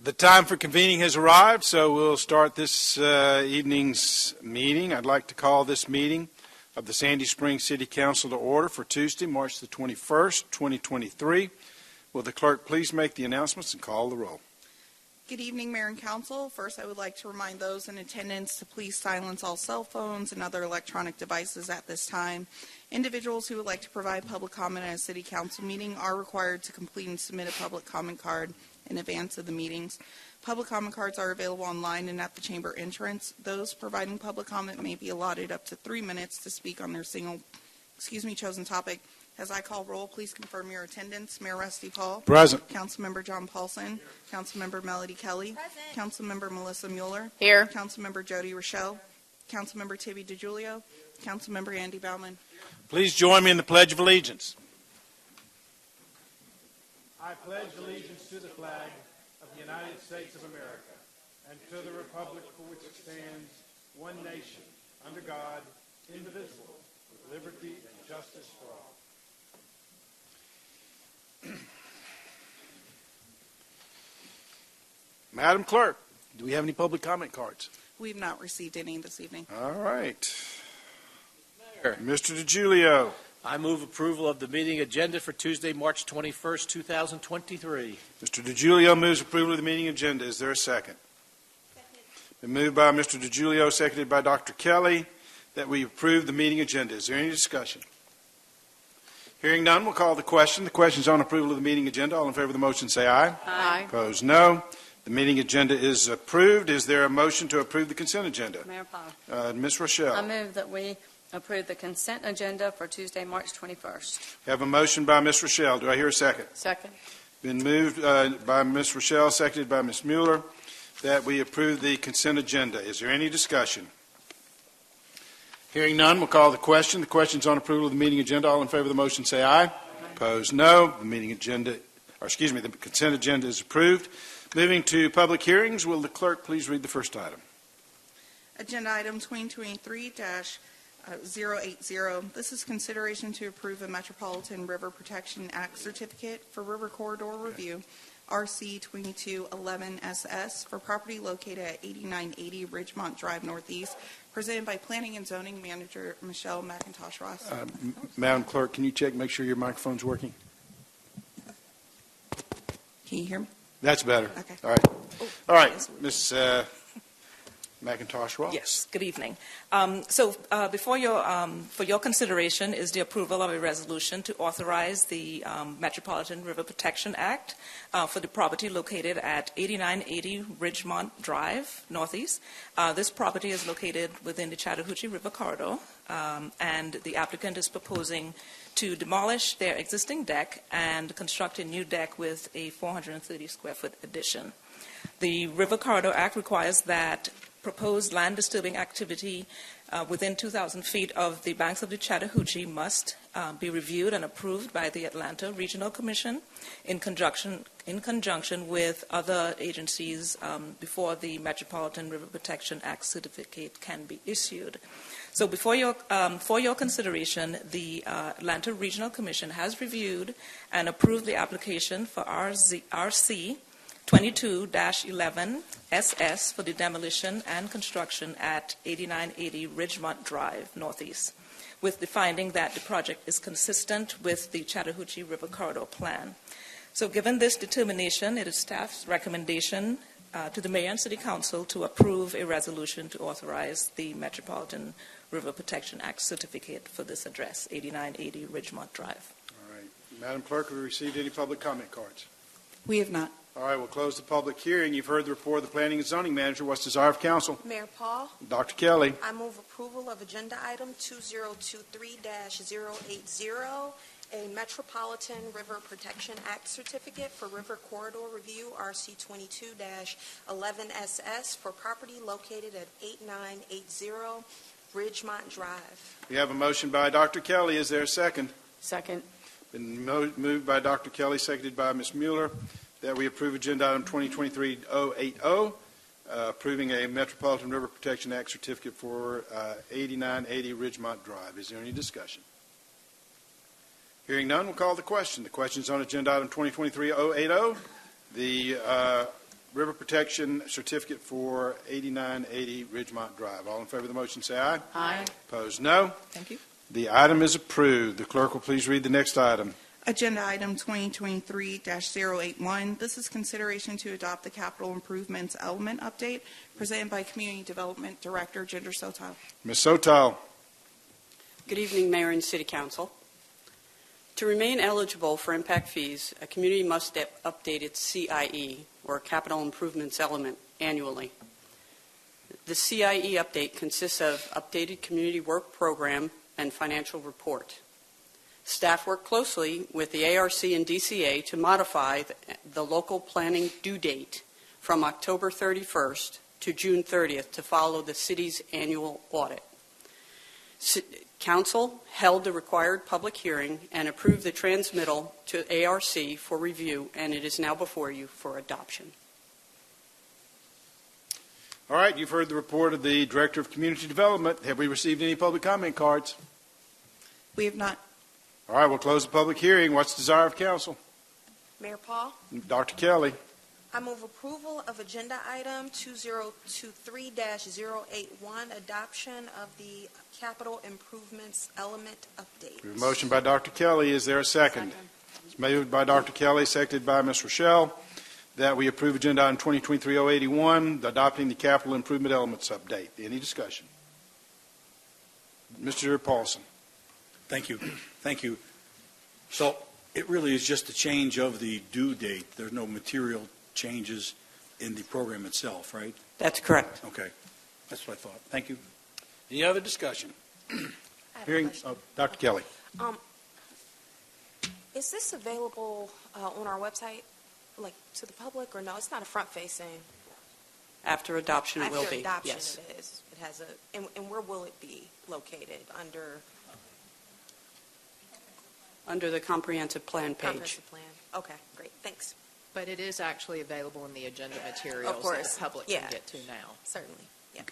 The time for convening has arrived, so we'll start this evening's meeting. I'd like to call this meeting of the Sandy Springs City Council to order for Tuesday, March the 21st, 2023. Will the clerk please make the announcements and call the roll? Good evening, Mayor and Council. First, I would like to remind those in attendance to please silence all cell phones and other electronic devices at this time. Individuals who would like to provide public comment at a City Council meeting are required to complete and submit a public comment card in advance of the meetings. Public comment cards are available online and at the chamber entrance. Those providing public comment may be allotted up to 3 minutes to speak on their chosen topic. As I call roll, please confirm your attendance. Mayor Rusty Paul. Present. Councilmember John Paulson. Councilmember Melody Kelly. Present. Councilmember Melissa Mueller. Here. Councilmember Jody Rochelle. Councilmember Tibby DiGiulio. Councilmember Andy Bauman. Please join me in the Pledge of Allegiance. I pledge allegiance to the flag of the United States of America and to the republic for which it stands, one nation, under God, indivisible, with liberty and justice for all. Madam Clerk, do we have any public comment cards? We have not received any this evening. All right. Mayor, Mr. DiGiulio. I move approval of the meeting agenda for Tuesday, March 21st, 2023. Mr. DiGiulio moves approval of the meeting agenda. Is there a second? Been moved by Mr. DiGiulio, seconded by Dr. Kelly, that we approve the meeting agenda. Is there any discussion? Hearing none, we'll call the question. The question is on approval of the meeting agenda. All in favor of the motion say aye. Aye. Opposed, no. The meeting agenda is approved. Is there a motion to approve the consent agenda? Mayor Paul. Ms. Rochelle. I move that we approve the consent agenda for Tuesday, March 21st. Have a motion by Ms. Rochelle. Do I hear a second? Second. Been moved by Ms. Rochelle, seconded by Ms. Mueller, that we approve the consent agenda. Is there any discussion? Hearing none, we'll call the question. The question is on approval of the meeting agenda. All in favor of the motion say aye. Aye. Opposed, no. The consent agenda is approved. Moving to public hearings, will the clerk please read the first item? Agenda item 2023-080. This is consideration to approve a Metropolitan River Protection Act certificate for River Corridor Review, RC 2211SS, for property located at 8980 Ridgemont Drive Northeast, presented by Planning and Zoning Manager Michelle McIntosh Ross. Madam Clerk, can you check, make sure your microphone's working? Can you hear me? That's better. Okay. All right. All right, Ms. McIntosh Ross. Yes, good evening. For your consideration is the approval of a resolution to authorize the Metropolitan River Protection Act for the property located at 8980 Ridgemont Drive, Northeast. This property is located within the Chattahoochee River Corridor, and the applicant is proposing to demolish their existing deck and construct a new deck with a 430 square foot addition. The River Corridor Act requires that proposed land disturbing activity within 2,000 feet of the banks of the Chattahoochee must be reviewed and approved by the Atlanta Regional Commission in conjunction with other agencies before the Metropolitan River Protection Act certificate can be issued. So for your consideration, the Atlanta Regional Commission has reviewed and approved the application for RC 22-11 SS for the demolition and construction at 8980 Ridgemont Drive, Northeast, with the finding that the project is consistent with the Chattahoochee River Corridor Plan. So given this determination, it is staff's recommendation to the Mayor and City Council to approve a resolution to authorize the Metropolitan River Protection Act certificate for this address, 8980 Ridgemont Drive. All right. Madam Clerk, have we received any public comment cards? We have not. All right, we'll close the public hearing. You've heard the report of the Planning and Zoning Manager. What's the desire of council? Mayor Paul, Dr. Kelly. I move approval of agenda item 2023-080, a Metropolitan River Protection Act certificate for River Corridor Review, RC 22-11SS, for property located at 8980 Ridgemont Drive. We have a motion by Dr. Kelly. Is there a second? Second. Been moved by Dr. Kelly, seconded by Ms. Mueller, that we approve agenda item 2023-080, approving a Metropolitan River Protection Act certificate for 8980 Ridgemont Drive. Is there any discussion? Hearing none, we'll call the question. The question is on agenda item 2023-080. The River Protection Certificate for 8980 Ridgemont Drive. All in favor of the motion, say aye. Aye. Opposed, no. Thank you. The item is approved. The clerk will please read the next item. Agenda item 2023-081. This is consideration to adopt the capital improvements element update presented by Community Development Director Ginger Soto. Ms. Sotal. Good evening, Mayor and City Council. To remain eligible for impact fees, a community must update its CIE, or Capital Improvements Element, annually. The CIE update consists of updated community work program and financial report. Staff work closely with the ARC and DCA to modify the local planning due date from October 31st to June 30th to follow the city's annual audit. Council held the required public hearing and approved the transmittal to ARC for review, and it is now before you for adoption. All right, you've heard the report of the Director of Community Development. Have we received any public comment cards? We have not. All right, we'll close the public hearing. What's the desire of council? Mayor Paul, Dr. Kelly. I move approval of agenda item 2023-081, adoption of the capital improvements element update. We have a motion by Dr. Kelly. Is there a second? It's moved by Dr. Kelly, seconded by Ms. Rochelle, that we approve agenda item 2023-081, adopting the capital improvement elements update. Any discussion? Mr. Paulson. Thank you. Thank you. So it really is just a change of the due date. There's no material changes in the program itself, right? That's correct. Okay. That's what I thought. Thank you. Any other discussion? I have a Hearing, question. Dr. Kelly. Is this available on our website, like to the public, or no? It's not a front-facing. After adoption, it will After be. adoption, Yes. it is. It has a. And where will it be located? Under the comprehensive plan page. Comprehensive plan. Okay, great. Thanks. But it is actually available in the agenda materials that course. the public Yeah. can get to now. Certainly. Yeah.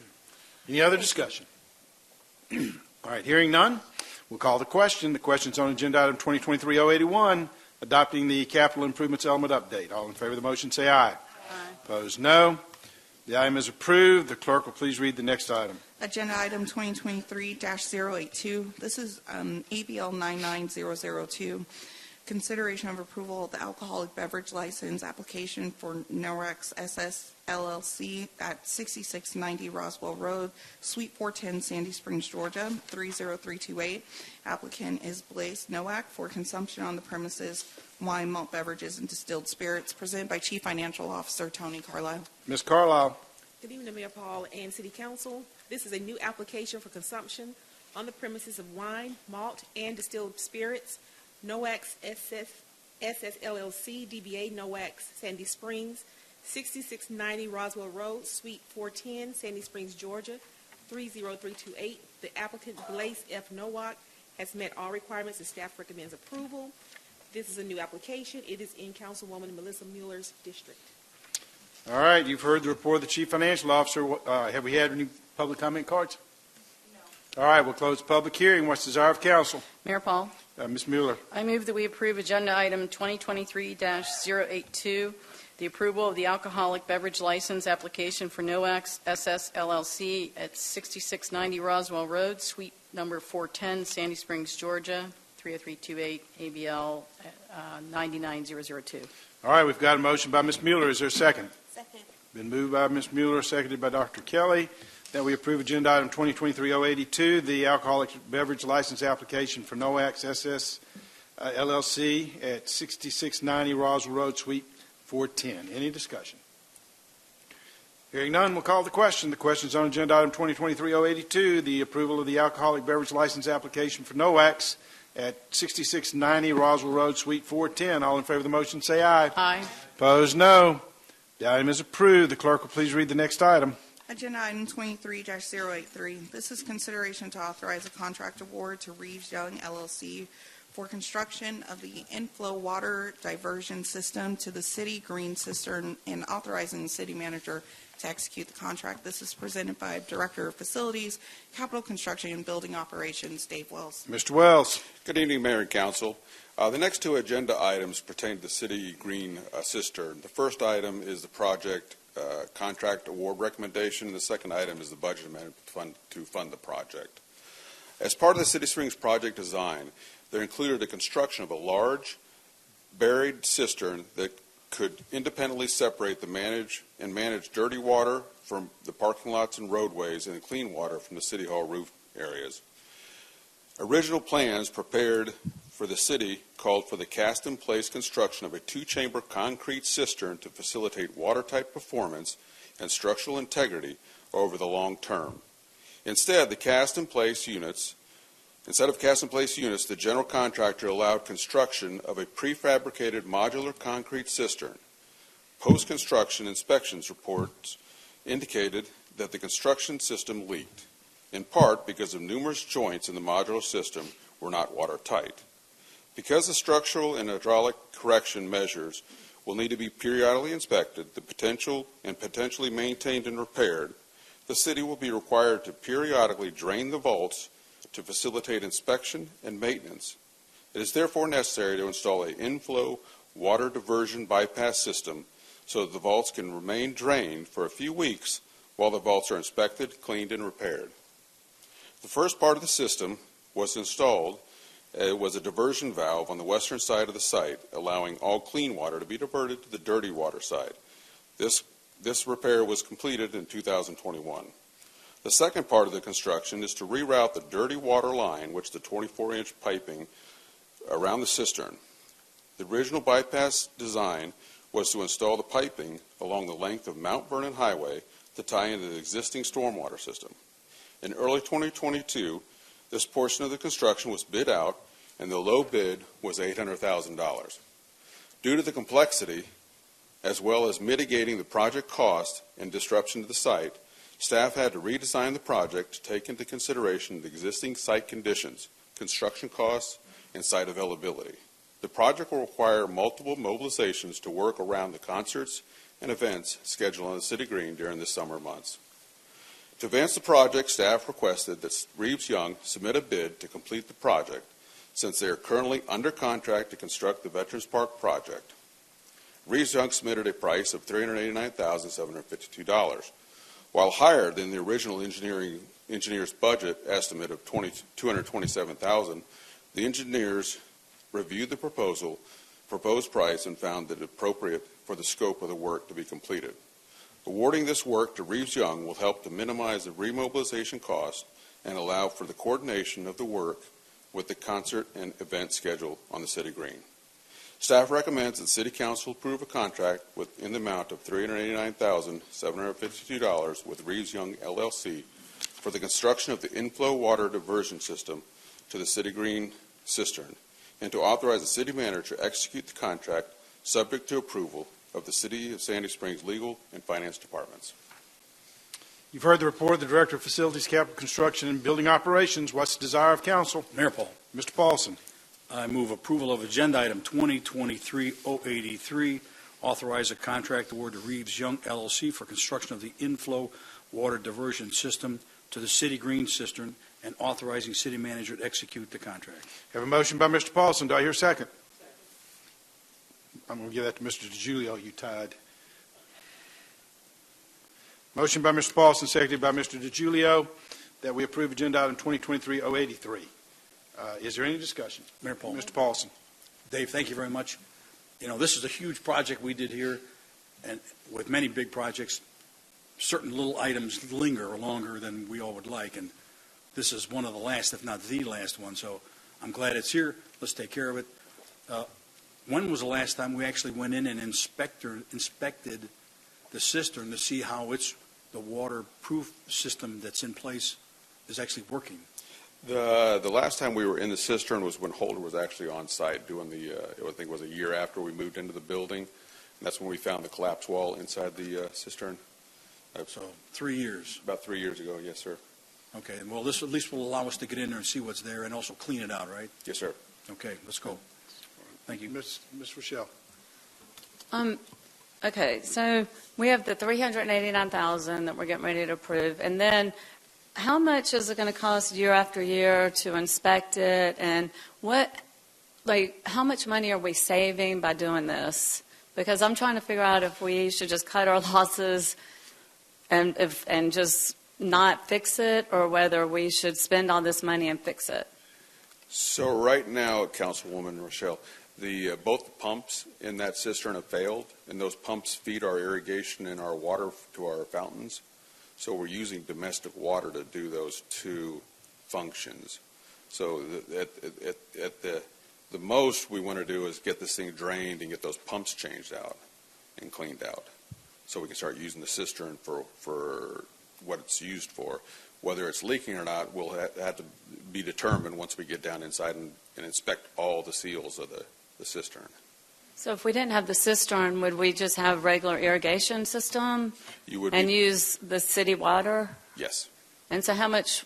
Any other discussion? All right, hearing none, we'll call the question. The question's on agenda item 2023-081, adopting the capital improvements element update. All in favor of the motion, say aye. Aye. Opposed, no. The item is approved. The clerk will please read the next item. Agenda item 2023-082. This is ABL 99002. Consideration of approval of the alcoholic beverage license application for Norex SS LLC at 6690 Roswell Road, Suite 410, Sandy Springs, Georgia, 30328. Applicant is Blaise Nowak for consumption on the premises, wine, malt beverages, and distilled spirits, presented by Chief Financial Officer Tony Carlisle. Ms. Carlisle. Good evening, Mayor Paul and City Council. This is a new application for consumption on the premises of wine, malt, and distilled spirits. NOAX SS LLC, DBA NOAX Sandy Springs, 6690 Roswell Road, Suite 410, Sandy Springs, Georgia, 30328. The applicant, Blaise F. Nowak, has met all requirements and staff recommends approval. This is a new application. It is in Councilwoman Melissa Mueller's district. All right, you've heard the report of the Chief Financial Officer. Have we had any public comment cards? No. All right, we'll close the public hearing. What's the desire of council? Mayor Paul, Ms. Mueller. I move that we approve agenda item 2023-082, the approval of the alcoholic beverage license application for NOAX SS LLC at 6690 Roswell Road, Suite number 410, Sandy Springs, Georgia, 30328, ABL 99002. All right, we've got a motion by Ms. Mueller. Is there a second? Second. Been moved by Ms. Mueller, seconded by Dr. Kelly, that we approve agenda item 2023-082, the alcoholic beverage license application for NOAX SS LLC at 6690 Roswell Road, Suite 410. Any discussion? Hearing none, we'll call the question. The question's on agenda item 2023-082, the approval of the alcoholic beverage license application for NOAX at 6690 Roswell Road, Suite 410. All in favor of the motion, say aye. Aye. Opposed, no. The item is approved. The clerk will please read the next item. Agenda item 23-083. This is consideration to authorize a contract award to Reeves Young LLC for construction of the inflow water diversion system to the city green cistern and authorizing the city manager to execute the contract. This is presented by Director of Facilities, Capital Construction and Building Operations, Dave Wells. Mr. Wells. Good evening, Mayor and Council. The next two agenda items pertain to the City Green cistern. The first item is the project contract award recommendation. The second item is the budget amendment to fund the project. As part of the City Springs project design, there included the construction of a large buried cistern that could independently separate the manage dirty water from the parking lots and roadways and the clean water from the City Hall roof areas. Original plans prepared for the city called for the cast-in-place construction of a two-chamber concrete cistern to facilitate watertight performance and structural integrity over the long term. Instead of cast-in-place units, the general contractor allowed construction of a prefabricated modular concrete cistern. Post-construction inspections reports indicated that the construction system leaked, in part because of numerous joints in the modular system were not watertight. Because the structural and hydraulic correction measures will need to be periodically inspected, potentially maintained and repaired, the city will be required to periodically drain the vaults to facilitate inspection and maintenance. It is therefore necessary to install an inflow water diversion bypass system so that the vaults can remain drained for a few weeks while the vaults are inspected, cleaned, and repaired. The first part of the system was installed. It was a diversion valve on the western side of the site, allowing all clean water to be diverted to the dirty water side. This repair was completed in 2021. The second part of the construction is to reroute the dirty water line, which is the 24-inch piping around the cistern. The original bypass design was to install the piping along the length of Mount Vernon Highway to tie into the existing stormwater system. In early 2022, this portion of the construction was bid out, and the low bid was $800,000. Due to the complexity, as well as mitigating the project cost and disruption to the site, staff had to redesign the project to take into consideration the existing site conditions, construction costs, and site availability. The project will require multiple mobilizations to work around the concerts and events scheduled on the City Green during the summer months. To advance the project, staff requested that Reeves Young submit a bid to complete the project, since they are currently under contract to construct the Veterans Park project. Reeves Young submitted a price of $389,752. While higher than the original engineer's budget estimate of $227,000, the engineers reviewed the proposed price and found it appropriate for the scope of the work to be completed. Awarding this work to Reeves Young will help to minimize the remobilization cost and allow for the coordination of the work with the concert and event schedule on the City Green. Staff recommends that City Council approve a contract in the amount of $389,752 with Reeves Young LLC for the construction of the inflow water diversion system to the City Green cistern, and to authorize the city manager to execute the contract subject to approval of the City of Sandy Springs Legal and Finance Departments. You've heard the report of the Director of Facilities, Capital Construction, and Building Operations. What's the desire of council? Mayor Paul. Mr. Paulson. I move approval of agenda item 2023-083, authorize a contract award to Reeves Young LLC for construction of the inflow water diversion system to the City Green cistern, and authorizing city manager to execute the contract. Have a motion by Mr. Paulson. Do I hear a second? I'm going to give that to Mr. DiGiulio. You tied. Motion by Mr. Paulson, seconded by Mr. DiGiulio, that we approve agenda item 2023-083. Is there any discussion? Mayor Paul. Mr. Paulson. Dave, thank you very much. You know, this is a huge project we did here, and with many big projects, certain little items linger longer than we all would like, and this is one of the last, if not the last one, so I'm glad it's here. Let's take care of it. When was the last time we actually went in and inspected the cistern to see how the waterproof system that's in place is actually working? The last time we were in the cistern was when Holder was actually on site doing I think it was a year after we moved into the building. And that's when we found the collapse wall inside the cistern. So 3 years. About 3 years ago, yes, sir. Okay, well, this at least will allow us to get in there and see what's there and also clean it out, right? Yes, sir. Okay, let's go. Thank you. Ms. Rochelle. Okay, so we have the $389,000 that we're getting ready to approve, and then how much is it going to cost year after year to inspect it, and what like, how much money are we saving by doing this? Because I'm trying to figure out if we should just cut our losses and just not fix it, or whether we should spend all this money and fix it. So right now, Councilwoman Rochelle, both the pumps in that cistern have failed, and those pumps feed our irrigation and our water to our fountains. So we're using domestic water to do those two functions. So at the most we want to do is get this thing drained and get those pumps changed out and cleaned out, so we can start using the cistern for what it's used for. Whether it's leaking or not will have to be determined once we get down inside and inspect all the seals of the cistern. So if we didn't have the cistern, would we just have regular irrigation system and use the city water? Yes. And so how much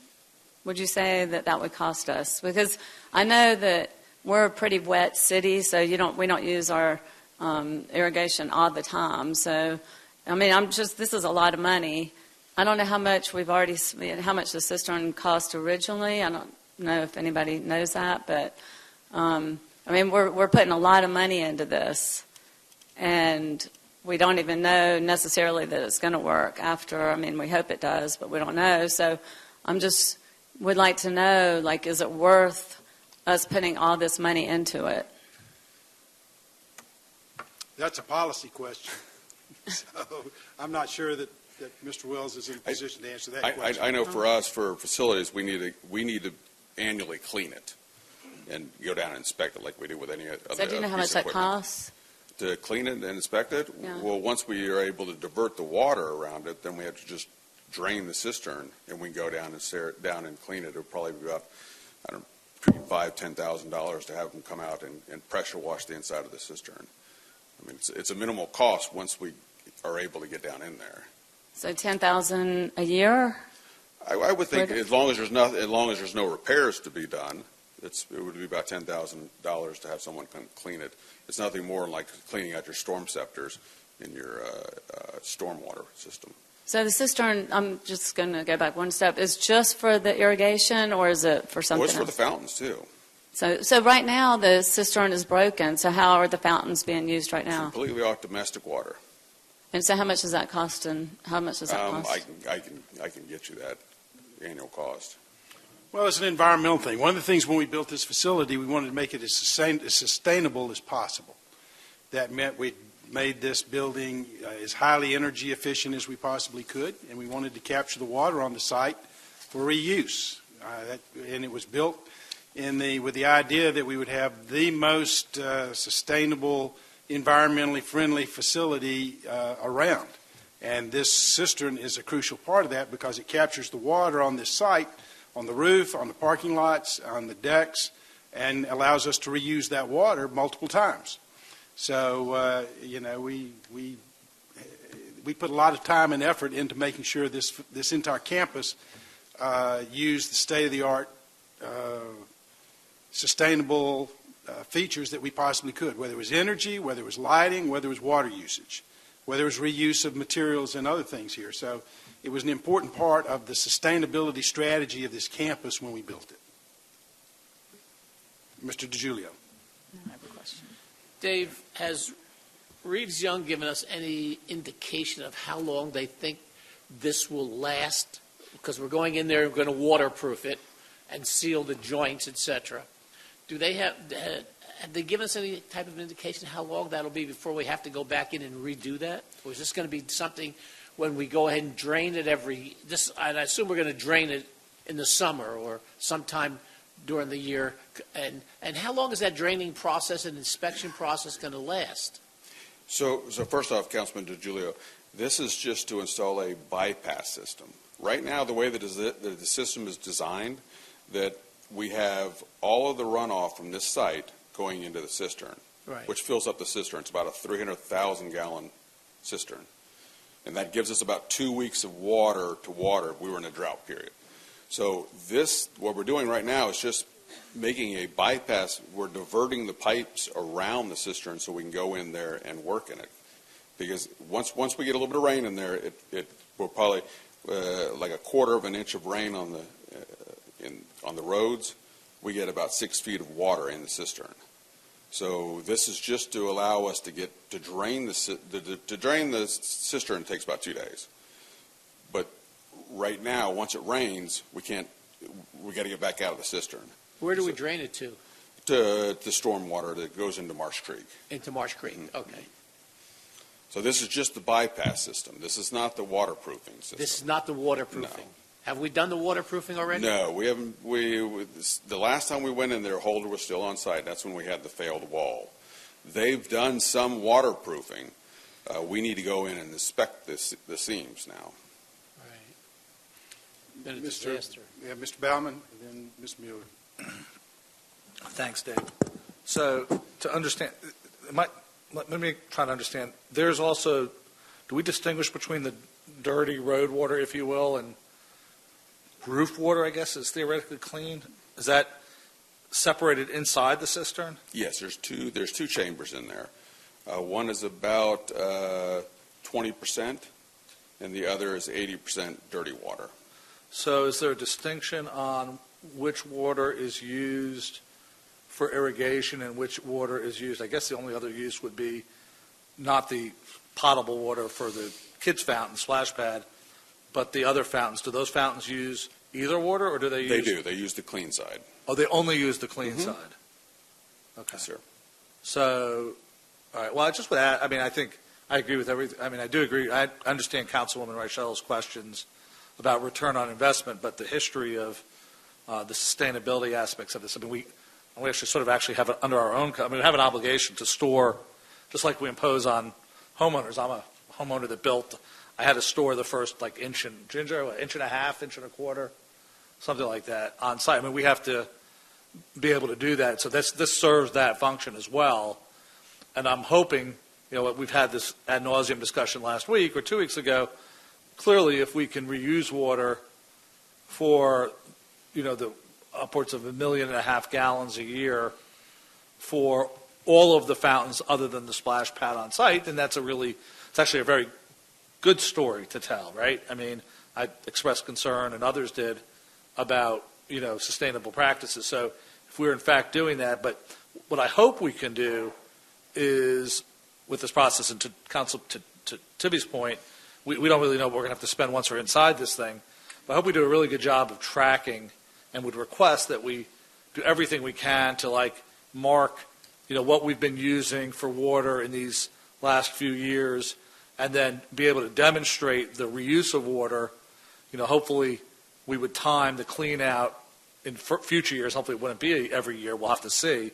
would you say that would cost us? Because I know that we're a pretty wet city, so we don't use our irrigation all the time. So, I mean, this is a lot of money. I don't know how much how much the cistern cost originally. I don't know if anybody knows that, but I mean, we're putting a lot of money into this, and we don't even know necessarily that it's going to work after. I mean, we hope it does, but we don't know. So would like to know, like, is it worth us putting all this money into it? That's a policy question. So I'm not sure that Mr. Wells is in a position to answer that question. I know for us, for facilities, we need to annually clean it and go down and inspect it like we do with any other. So do you know how much that costs? To clean it and inspect it? Yeah. Well, once we are able to divert the water around it, then we have to just drain the cistern, and we can go down and stare it down and clean it. It'll probably be about, I don't know, between $5,000-$10,000 to have them come out and pressure wash the inside of the cistern. I mean, it's a minimal cost once we are able to get down in there. So $10,000 a year? I would think as long as there's no repairs to be done, it would be about $10,000 to have someone clean it. It's nothing more like cleaning out your storm scepters in your stormwater system. So the cistern, I'm just going to go back one step, is just for the irrigation, or is it for something else? Well, it's for the fountains, too. So right now the cistern is broken, so how are the fountains being used right now? Completely off domestic water. And so how much does that cost, and how much does that cost? I can get you that annual cost. Well, it's an environmental thing. One of the things when we built this facility, we wanted to make it as sustainable as possible. That meant we made this building as highly energy efficient as we possibly could, and we wanted to capture the water on the site for reuse. And it was built with the idea that we would have the most sustainable, environmentally friendly facility around. And this cistern is a crucial part of that because it captures the water on this site, on the roof, on the parking lots, on the decks, and allows us to reuse that water multiple times. So, we put a lot of time and effort into making sure this entire campus used the state-of-the-art sustainable features that we possibly could, whether it was energy, whether it was lighting, whether it was water usage, whether it was reuse of materials and other things here. So it was an important part of the sustainability strategy of this campus when we built it. Mr. DiGiulio. I have a question. Dave, has Reeves Young given us any indication of how long they think this will last? Because we're going in there and we're going to waterproof it and seal the joints, etc. Do they have they given us any type of indication how long that'll be before we have to go back in and redo that? Or is this going to be something when we go ahead and drain it I assume we're going to drain it in the summer or sometime during the year. And how long is that draining process and inspection process going to last? So first off, Councilman DiGiulio, this is just to install a bypass system. Right now, the way that the system is designed, that we have all of the runoff from this site going into the cistern, right, which fills up the cistern. It's about a 300,000-gallon cistern. And that gives us about 2 weeks of water to water if we were in a drought period. So what we're doing right now is just making a bypass. We're diverting the pipes around the cistern so we can go in there and work in it. Because once we get a little bit of rain in there, it will probably like a quarter of an inch of rain on the roads, we get about 6 feet of water in the cistern. So this is just to allow us to drain the cistern takes about 2 days. But right now, once it rains, we got to get back out of the cistern. Where do we drain it to? To the storm water that goes into Marsh Creek. Into Marsh Creek, Mm-hmm. okay. So this is just the bypass system. This is not the waterproofing system. This is not the waterproofing. Have we done the waterproofing already? No, we haven't. The last time we went in there, Holder was still on site. That's when we had the failed wall. They've done some waterproofing. We need to go in and inspect the seams now. Right. Been a disaster. Mr. Baumann, and then Ms. Mueller. Thanks, Dave. So to understand, let me try to understand. There's also, do we distinguish between the dirty road water, if you will, and roof water, I guess, is theoretically clean? Is that separated inside the cistern? Yes, there's two chambers in there. One is about 20%, and the other is 80% dirty water. So is there a distinction on which water is used for irrigation and which water is used? I guess the only other use would be not the potable water for the kids' fountain, splash pad, but the other fountains. Do those fountains use either water, or do they use? They do. They use the clean side. Oh, they only use the clean Mm-hmm. side. Okay. Yes, sir. So, all right. Well, I just would add, I think I agree with everything. I do agree. I understand Councilwoman Reichel's questions about return on investment, but the history of the sustainability aspects of this. We actually sort of have it under our own. We have an obligation to store, just like we impose on homeowners. I'm a homeowner that built. I had to store the first inch and a half, inch and a quarter, something like that on site. We have to be able to do that. So this serves that function as well. And I'm hoping, we've had this ad nauseum discussion last week or 2 weeks ago. Clearly, if we can reuse water for, the upwards of 1.5 million gallons a year for all of the fountains other than the splash pad on site, then it's actually a very good story to tell, right? I expressed concern, and others did, about, sustainable practices. So if we're in fact doing that, but what I hope we can do is, with this process, and to Tibby's point, we don't really know what we're going to have to spend once we're inside this thing, but I hope we do a really good job of tracking, and would request that we do everything we can to mark, what we've been using for water in these last few years, and then be able to demonstrate the reuse of water. Hopefully we would time the clean out in future years. Hopefully it wouldn't be every year. We'll have to see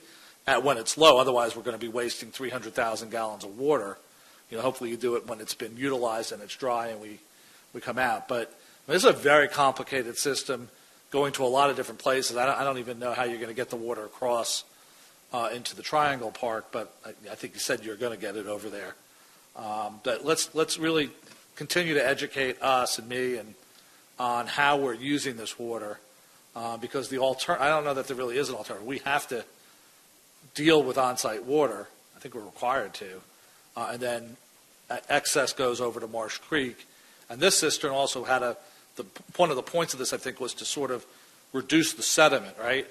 at when it's low. Otherwise, we're going to be wasting 300,000 gallons of water. Hopefully you do it when it's been utilized and it's dry and we come out. But this is a very complicated system going to a lot of different places. I don't even know how you're going to get the water across into the Triangle Park, but I think you said you're going to get it over there. But let's really continue to educate us and me and on how we're using this water, because I don't know that there really is an alternative. We have to deal with on-site water. I think we're required to, and then excess goes over to Marsh Creek. And this cistern also had one of the points of this, I think, was to sort of reduce the sediment, right,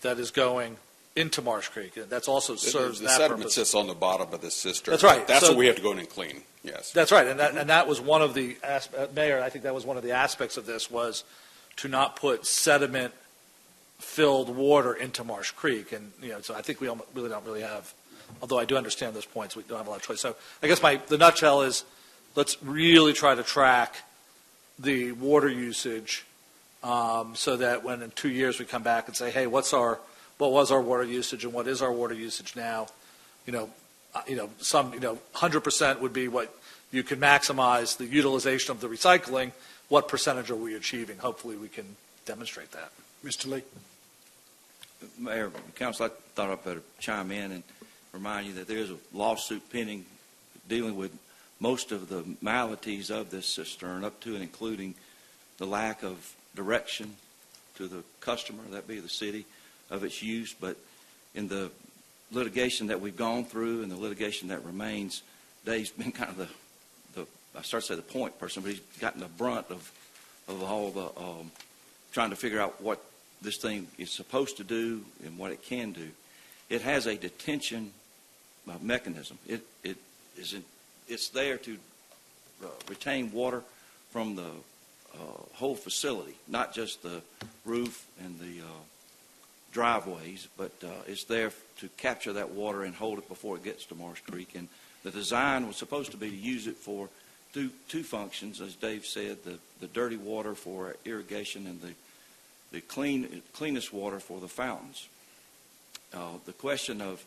that is going into Marsh Creek. That's also serves the that sediment purpose. sits on the bottom of the cistern. That's right. That's what we have to go in and clean. Yes. That's right, and that was one of the Mayor. I think that was one of the aspects of this, was to not put sediment-filled water into Marsh Creek, and so I think we really don't have. Although I do understand those points, we don't have a lot of choice. So I guess the nutshell is, let's really try to track the water usage, so that when in 2 years we come back and say, hey, what was our water usage and what is our water usage now? 100% would be what you can maximize the utilization of the recycling. What percentage are we achieving? Hopefully we can demonstrate that. Mr. Lee. Mayor, Council, I thought I'd better chime in and remind you that there is a lawsuit pending dealing with most of the maladies of this cistern, up to and including the lack of direction to the customer, that be the city, of its use. But in the litigation that we've gone through and the litigation that remains, Dave's been kind of I start to say the point person, but he's gotten the brunt of all the trying to figure out what this thing is supposed to do and what it can do. it has a detention mechanism. It's there to retain water from the whole facility, not just the roof and the driveways, but it's there to capture that water and hold it before it gets to Marsh Creek. And the design was supposed to be to use it for two functions, as Dave said, the dirty water for irrigation and the cleanest water for the fountains. The question of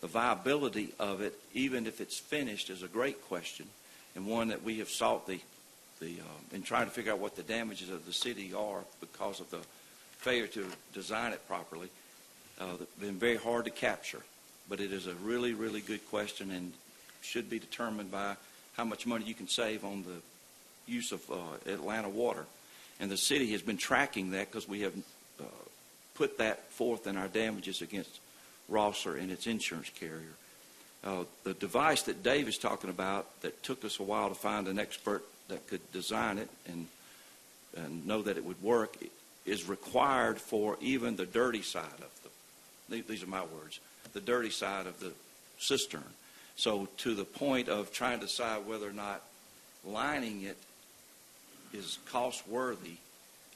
the viability of it, even if it's finished, is a great question, and one that we have sought in trying to figure out what the damages of the city are because of the failure to design it properly. Been very hard to capture, but it is a really, really good question and should be determined by how much money you can save on the use of Atlanta water. And the city has been tracking that because we have put that forth in our damages against Rosser and its insurance carrier. The device that Dave is talking about that took us a while to find an expert that could design it and know that it would work is required for even the dirty side of these are my words, the dirty side of the cistern. So to the point of trying to decide whether or not lining it is cost worthy,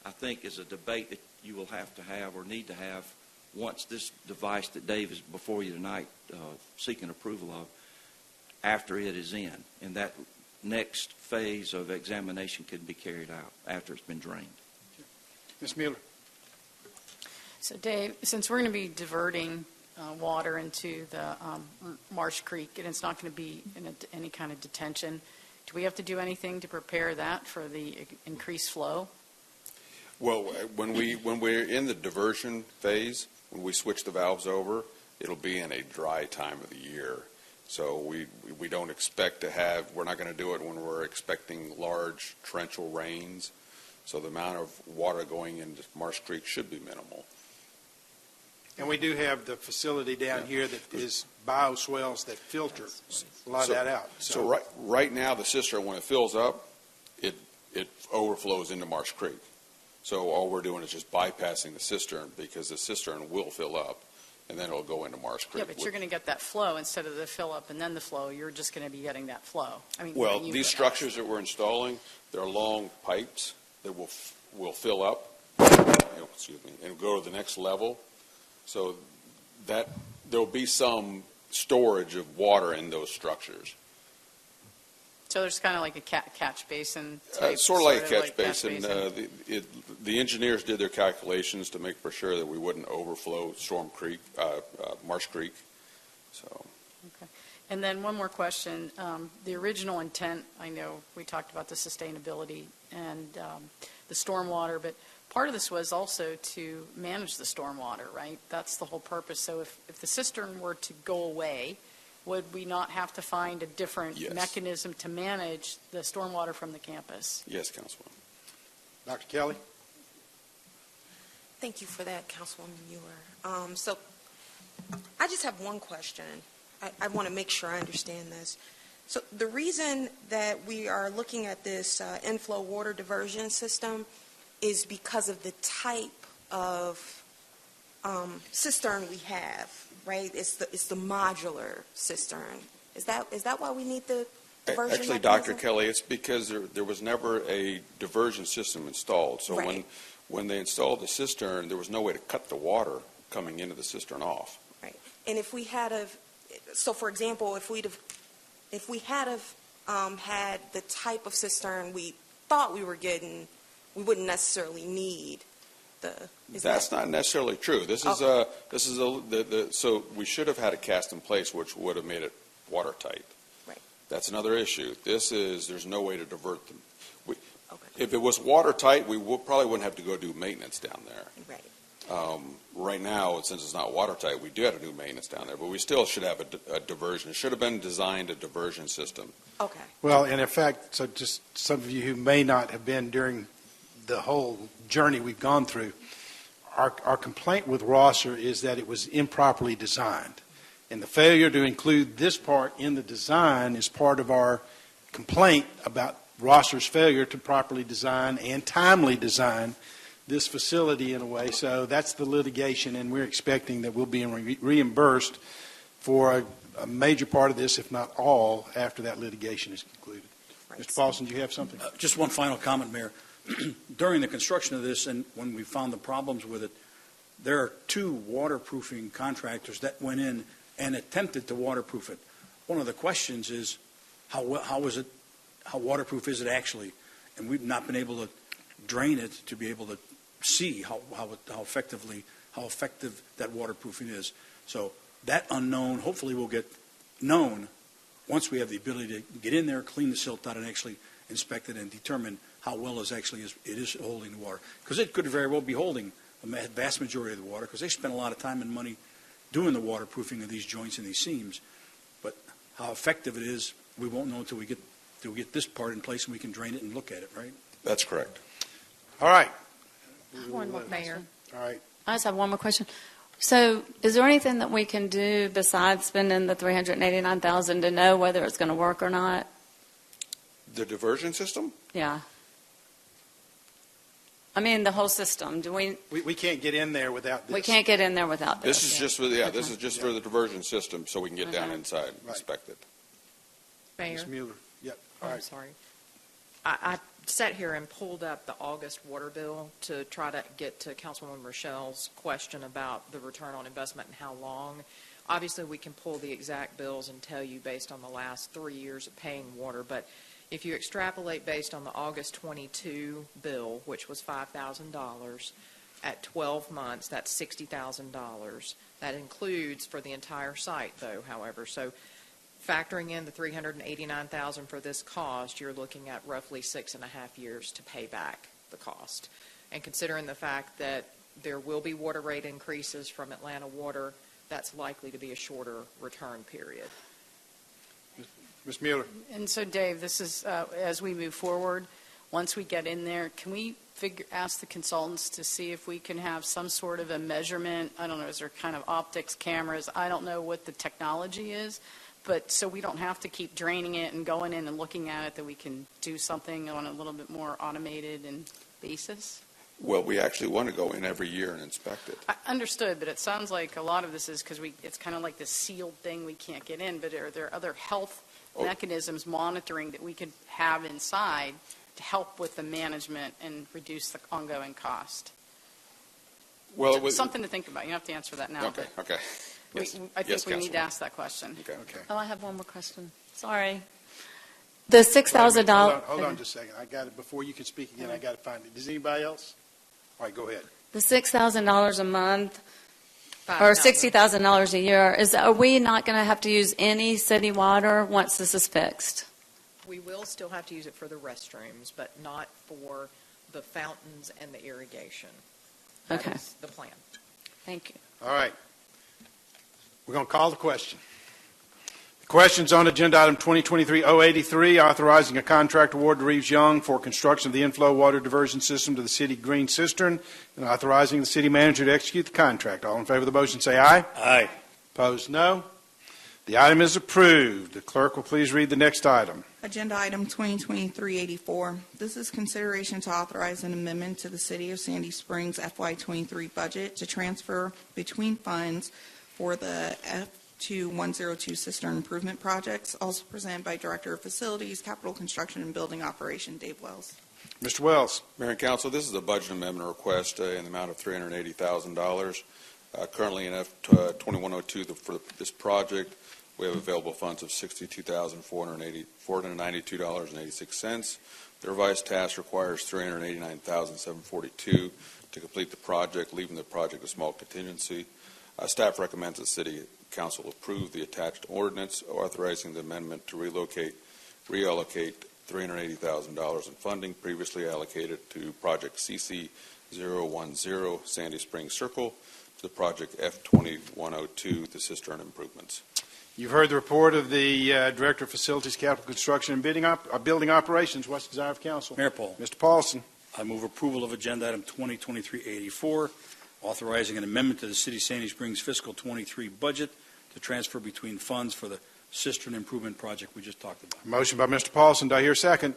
I think is a debate that you will have to have or need to have once this device that Dave is before you tonight seeking approval of, after it is in. And that next phase of examination can be carried out after it's been drained. Ms. Mueller. So Dave, since we're going to be diverting water into the Marsh Creek, and it's not going to be in any kind of detention, do we have to do anything to prepare that for the increased flow? Well, when we're in the diversion phase, when we switch the valves over, it'll be in a dry time of the year. So we don't expect to have, we're not going to do it when we're expecting large torrential rains. So the amount of water going into Marsh Creek should be minimal. And we do have the facility down here that is bioswales that filter a lot of that out. So right now, the cistern, when it fills up, it overflows into Marsh Creek. So all we're doing is just bypassing the cistern because the cistern will fill up, and then it'll go into Marsh Creek. Yeah, but you're going to get that flow instead of the fill up and then the flow. You're just going to be getting that flow. I mean, well, these structures that we're installing, they're long pipes that will fill up, and go to the next level. So that there'll be some storage of water in those structures. So there's kind of like a catch basin type. Sort of like a catch basin. The engineers did their calculations to make for sure that we wouldn't overflow Marsh Creek. So. Okay. And then one more question. The original intent, I know we talked about the sustainability and the stormwater, but part of this was also to manage the stormwater, right? That's the whole purpose. So if the cistern were to go away, would we not have to find a different mechanism to manage the stormwater from the campus? Yes, Councilwoman. Dr. Kelly? Thank you for that, Councilwoman Mueller. So I just have one question. I want to make sure I understand this. So the reason that we are looking at this inflow water diversion system is because of the type of cistern we have, right? It's the modular cistern. Is that why we need the diversion Actually, mechanism? Dr. Kelly, it's because there was never a diversion system installed. So when they installed the cistern, there was no way to cut the water coming into the cistern off. Right. And if we had so for example, if we had had the type of cistern we thought we were getting, we wouldn't necessarily need the. That's not necessarily true. So we should have had a cast in place which would have made it watertight. Right. That's another issue. There's no way to divert them. If it was watertight, we probably wouldn't have to go do maintenance down there. Right. Right now, since it's not watertight, we do have to do maintenance down there, but we still should have a diversion. It should have been designed a diversion system. Okay. Well, and in fact, so just some of you who may not have been during the whole journey we've gone through, our complaint with Rosser is that it was improperly designed. And the failure to include this part in the design is part of our complaint about Rosser's failure to properly design and timely design this facility in a way. So that's the litigation, and we're expecting that we'll be reimbursed for a major part of this, if not all, after that litigation is concluded. Right. Mr. Paulson, do you have something? Just one final comment, Mayor. During the construction of this, and when we found the problems with it, there are 2 waterproofing contractors that went in and attempted to waterproof it. One of the questions is, how waterproof is it actually? And we've not been able to drain it to be able to see how effective that waterproofing is. So that unknown hopefully will get known once we have the ability to get in there, clean the silt out, and actually inspect it and determine how well it is holding the water. Because it could very well be holding a vast majority of the water, because they spend a lot of time and money doing the waterproofing of these joints and these seams. But how effective it is, we won't know until we get this part in place and we can drain it and look at it, right? That's correct. All right. One more, Mayor. All right. I just have one more question. So is there anything that we can do besides spending the $389,000 to know whether it's going to work or not? The diversion system? Yeah. I mean, the whole system. We can't get in there without this. We can't get in there without this. This is just for this is just for the diversion system, so we can get down inside and inspect it. Mayor. Ms. Mueller. Yep. Oh, All I'm right. sorry. I sat here and pulled up the August water bill to try to get to Councilwoman Rochelle's question about the return on investment and how long. Obviously, we can pull the exact bills and tell you based on the last 3 years of paying water, but if you extrapolate based on the August 22 bill, which was $5,000, at 12 months, that's $60,000. That includes for the entire site, though, however. So factoring in the $389,000 for this cost, you're looking at roughly 6.5 years to pay back the cost. And considering the fact that there will be water rate increases from Atlanta Water, that's likely to be a shorter return period. Ms. Mueller. And so, Dave, this is, as we move forward, once we get in there, can we ask the consultants to see if we can have some sort of a measurement? I don't know, is there kind of optics, cameras? I don't know what the technology is, but so we don't have to keep draining it and going in and looking at it, that we can do something on a little bit more automated and basis? Well, we actually want to go in every year and inspect it. I understood, but it sounds like a lot of this is because it's kind of like this sealed thing we can't get in, but are there other health mechanisms monitoring that we could have inside to help with the management and reduce the ongoing cost? Well, something to think about. You don't have to answer that now. Okay. Yes. I think we need to ask that question. Okay. Oh, I have one more question. Sorry. The $6,000. Hold on just a second. I got it. Before you can speak again, I got to find it. Does anybody else? All right, go ahead. The $6,000 a month or $60,000 a year, are we not going to have to use any city water once this is fixed? We will still have to use it for the restrooms, but not for the fountains and the irrigation. That is the plan. Thank you. All right. We're going to call the question. The question's on agenda item 2023-083, authorizing a contract award to Reeves Young for construction of the inflow water diversion system to the city green cistern, and authorizing the city manager to execute the contract. All in favor of the motion say aye. Aye. Opposed, no. The item is approved. The clerk will please read the next item. Agenda item 2023-84. This is consideration to authorize an amendment to the City of Sandy Springs FY23 budget to transfer between funds for the F2102 cistern improvement projects, also presented by Director of Facilities, Capital Construction, and Building Operation, Dave Wells. Mr. Wells. Mayor and Council, this is a budget amendment request in the amount of $380,000. Currently in F2102 for this project, we have available funds of $62,492.86. The revised task requires $389,742 to complete the project, leaving the project a small contingency. Staff recommends the City Council approve the attached ordinance authorizing the amendment to reallocate $380,000 in funding previously allocated to project CC010 Sandy Springs Circle to the project F2102, the cistern improvements. You've heard the report of the Director of Facilities, Capital Construction, and Building Operations. What's the desire of council? Mayor Paul. Mr. Paulson. I move approval of agenda item 2023-84, authorizing an amendment to the City of Sandy Springs fiscal 23 budget to transfer between funds for the cistern improvement project we just talked about. Motion by Mr. Paulson. Do I hear a second?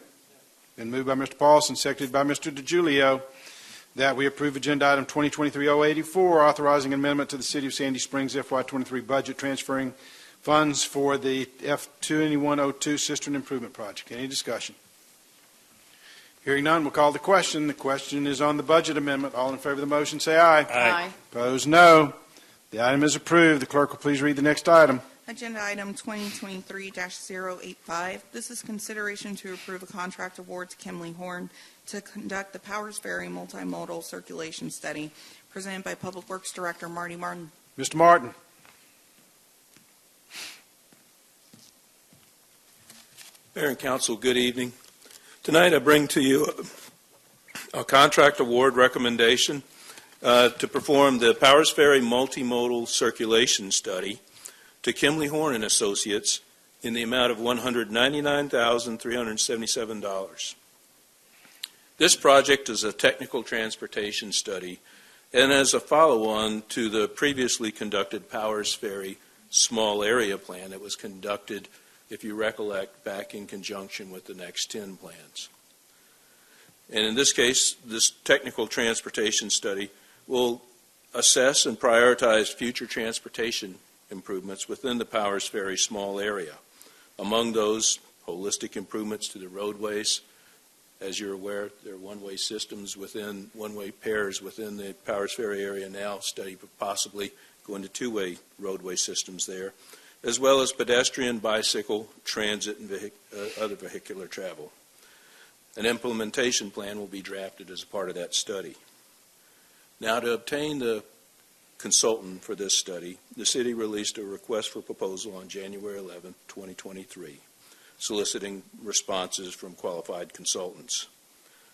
Been moved by Mr. Paulson, seconded by Mr. DiGiulio. that we approve agenda item 2023-084, authorizing an amendment to the City of Sandy Springs FY23 budget, transferring funds for the F2102 Cistern Improvement Project. Any discussion? Hearing none, we'll call the question. The question is on the budget amendment. All in favor of the motion, say aye. Aye. Opposed, no. The item is approved. The clerk will please read the next item. Agenda item 2023-085. This is consideration to approve a contract award to Kimley Horn to conduct the Powers Ferry multimodal circulation study, presented by Public Works Director Marty Martin. Mr. Martin. Mayor and Council, good evening. Tonight I bring to you a contract award recommendation to perform the Powers Ferry multimodal circulation study to Kimley Horn and Associates in the amount of $199,377. This project is a technical transportation study and as a follow-on to the previously conducted Powers Ferry small area plan that was conducted, if you recollect, back in conjunction with the Next 10 plans. And in this case, this technical transportation study will assess and prioritize future transportation improvements within the Powers Ferry small area. Among those, holistic improvements to the roadways. As you're aware, there are one-way systems within, one-way pairs within the Powers Ferry area now, study possibly going to two-way roadway systems there, as well as pedestrian, bicycle, transit, and other vehicular travel. An implementation plan will be drafted as a part of that study. Now, to obtain the consultant for this study, the city released a request for proposal on January 11, 2023, soliciting responses from qualified consultants.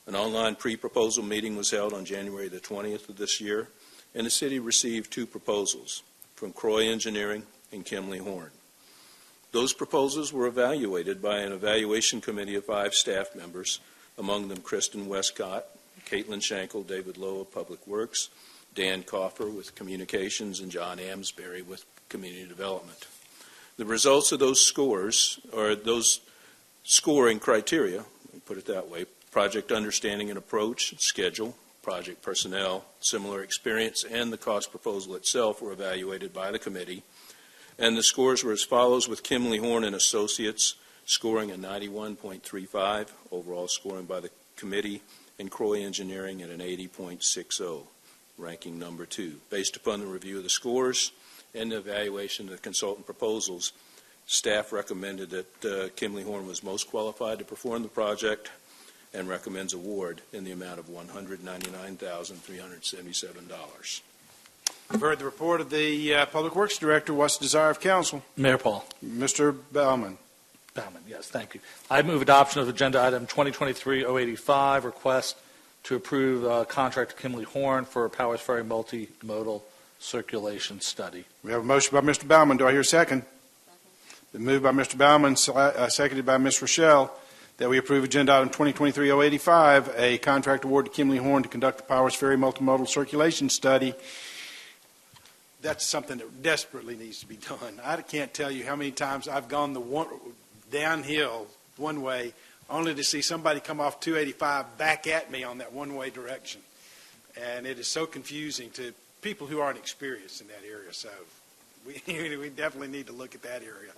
An online pre-proposal meeting was held on January the 20th of this year, and the city received 2 proposals from Croy Engineering and Kimley Horn. Those proposals were evaluated by an evaluation committee of 5 staff members, among them Kristen Westcott, Caitlin Schenkel, David Lowe of Public Works, Dan Coffer with Communications, and John Amsbury with Community Development. The results of those scores, or those scoring criteria, put it that way, project understanding and approach, schedule, project personnel, similar experience, and the cost proposal itself were evaluated by the committee. And the scores were as follows, with Kimley Horn and Associates scoring a 91.35, overall scoring by the committee, and Croy Engineering at an 80.60, ranking number 2. Based upon the review of the scores and the evaluation of the consultant proposals, staff recommended that Kimley Horn was most qualified to perform the project and recommends award in the amount of $199,377. You've heard the report of the Public Works Director. What's the desire of council? Mayor Paul. Mr. Bauman. Bauman, yes, thank you. I move adoption of agenda item 2023-085, request to approve contract to Kimley Horn for a Powers Ferry multimodal circulation study. We have a motion by Mr. Bauman. Do I hear a second? Been moved by Mr. Bauman, seconded by Ms. Rochelle, that we approve agenda item 2023-085, a contract award to Kimley Horn to conduct the Powers Ferry multimodal circulation study. That's something that desperately needs to be done. I can't tell you how many times I've gone downhill one way only to see somebody come off 285 back at me on that one-way direction. And it is so confusing to people who aren't experienced in that area. So we definitely need to look at that area.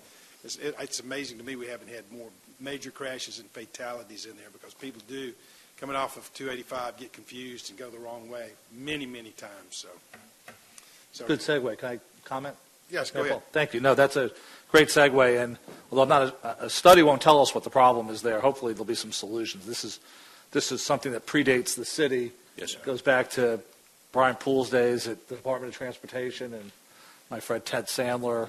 It's amazing to me we haven't had more major crashes and fatalities in there, because people do, coming off of 285, get confused and go the wrong way many, many times. So Good segue. Can I comment? Yes, go ahead. Thank you. No, that's a great segue. And although a study won't tell us what the problem is there, hopefully there'll be some solutions. This is something that predates the city. Yes, sir. It goes back to Brian Poole's days at the Department of Transportation and my friend Ted Sandler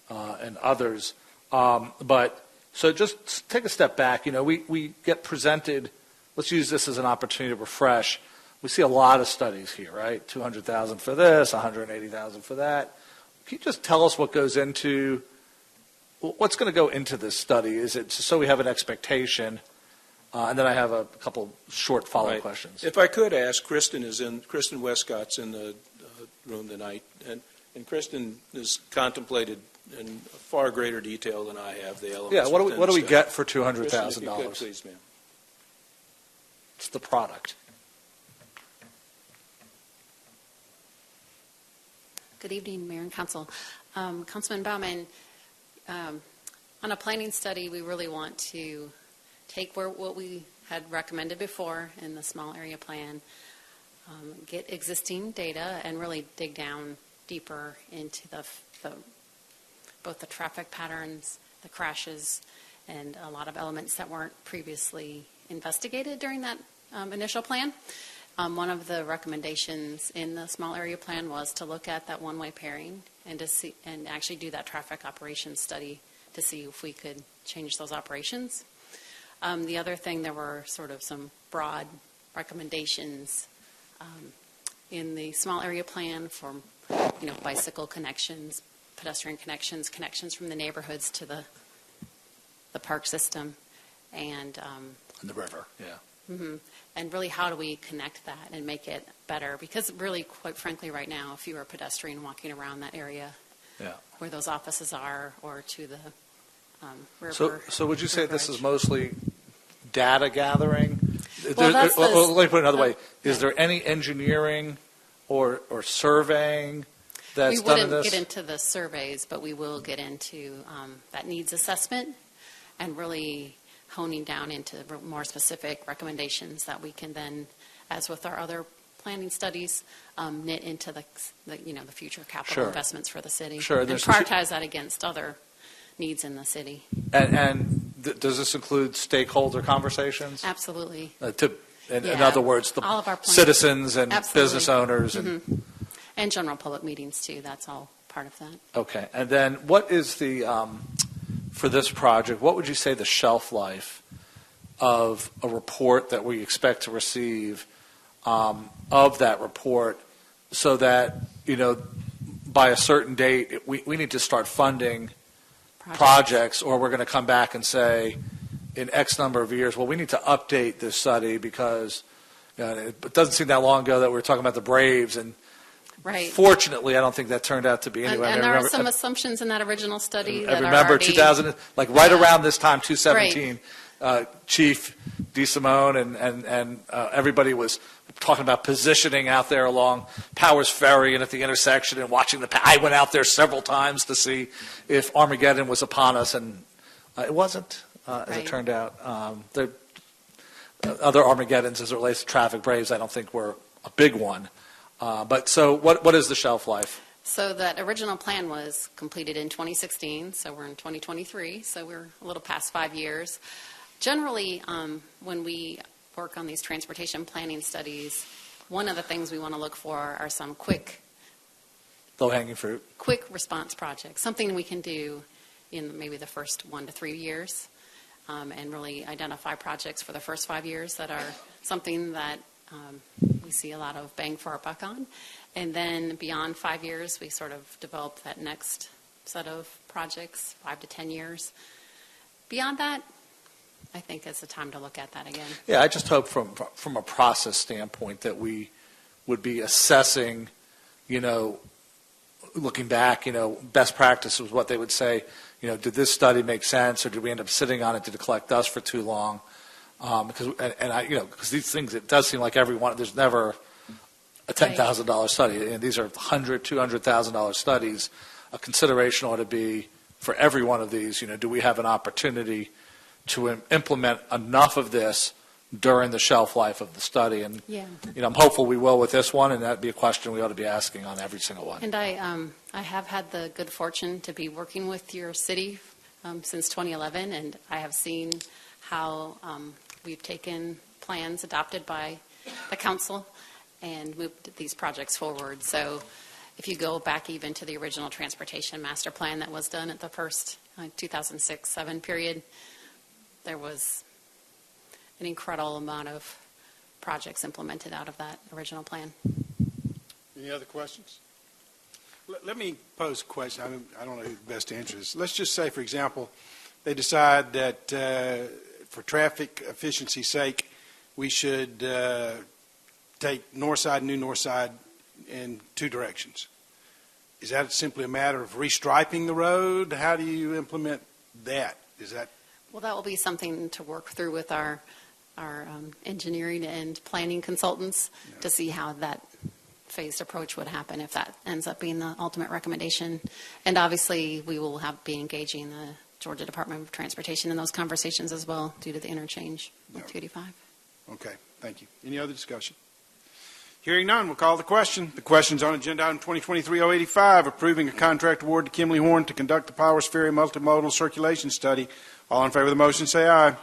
and others. So just take a step back. You know, we get presented, let's use this as an opportunity to refresh. We see a lot of studies here, right? 200,000 for this, 180,000 for that. Can you just tell us what goes into, what's going to go into this study? Is it so we have an expectation? And then I have a couple short follow-up questions. If I could ask, Kristen Westcott's in the room tonight, and Kristen has contemplated in far greater detail than I have the elements. Yeah, what do we study. get for $200,000? Kristen, if you could, please, ma'am. It's the product. Good evening, Mayor and Council. Councilman Baumann, on a planning study, we really want to take what we had recommended before in the small area plan, get existing data, and really dig down deeper into both the traffic patterns, the crashes, and a lot of elements that weren't previously investigated during that initial plan. One of the recommendations in the small area plan was to look at that one-way pairing and to see and actually do that traffic operations study to see if we could change those operations. The other thing, there were sort of some broad recommendations in the small area plan for, bicycle connections, pedestrian connections, connections from the neighborhoods to the park system, and the river, yeah. Mm-hmm. And really, how do we connect that and make it better? Because really, quite frankly, right now, if you are a pedestrian walking around that area where those offices are, or to the river. So would you say this is mostly data gathering? Well, let me put it another way. Is there any engineering or surveying that's done in this? We wouldn't get into the surveys, but we will get into that needs assessment and really honing down into more specific recommendations that we can then, as with our other planning studies, knit into the future capital investments for the city. Sure. And prioritize that against other needs in the city. And does this include stakeholder conversations? Absolutely. In other words, the all of our citizens and business owners. And general public meetings, too. That's all part of that. Okay. And then what is the, for this project, what would you say the shelf life of a report that we expect to receive of that report, so that, by a certain date, we need to start funding projects, or we're going to come back and say in X number of years, well, we need to update this study because it doesn't seem that long ago that we were talking about the Braves, and fortunately, I don't think that turned out to be anyway. And there are some assumptions in that original study that I remember are already, 2000, right around this time, 2017, Chief DeSimone and everybody was talking about positioning out there along Powers Ferry and at the intersection and watching I went out there several times to see if Armageddon was upon us, and it wasn't, as it turned out. Other Armageddons as it relates to traffic Braves, I don't think were a big one. But so what is the shelf life? So that original plan was completed in 2016, so we're in 2023, so we're a little past 5 years. Generally, when we work on these transportation planning studies, one of the things we want to look for are some quick low-hanging fruit, quick response projects, something we can do in maybe the first 1 to 3 years, and really identify projects for the first 5 years that are something that we see a lot of bang for our buck on. And then beyond 5 years, we sort of develop that next set of projects, 5 to 10 years. Beyond that, I think it's the time to look at that again. Yeah, I just hope from a process standpoint that we would be assessing, looking back, best practice was what they would say, did this study make sense, or did we end up sitting on it? Did it collect dust for too long? Because these things, it does seem like there's never a $10,000 study. And these are $100,000, $200,000 studies. A consideration ought to be for every one of these, do we have an opportunity to implement enough of this during the shelf life of the study? And I'm hopeful we will with this one, and that'd be a question we ought to be asking on every single one. And I have had the good fortune to be working with your city since 2011, and I have seen how we've taken plans adopted by the council and moved these projects forward. So if you go back even to the original transportation master plan that was done at the first 2006-07 period, there was an incredible amount of projects implemented out of that original plan. Any other questions? Let me pose a question. I don't know who the best answer is. Let's just say, for example, they decide that for traffic efficiency's sake, we should take new north side in 2 directions. Is that simply a matter of restriping the road? How do you implement that? Well, that will be something to work through with our engineering and planning consultants to see how that phased approach would happen if that ends up being the ultimate recommendation. And obviously, we will be engaging the Georgia Department of Transportation in those conversations as well due to the interchange with 285. Okay, thank you. Any other discussion? Hearing none, we'll call the question. The question's on agenda item 2023-085, approving a contract award to Kimley Horn to conduct the Powers Ferry multimodal circulation study. All in favor of the motion, say aye.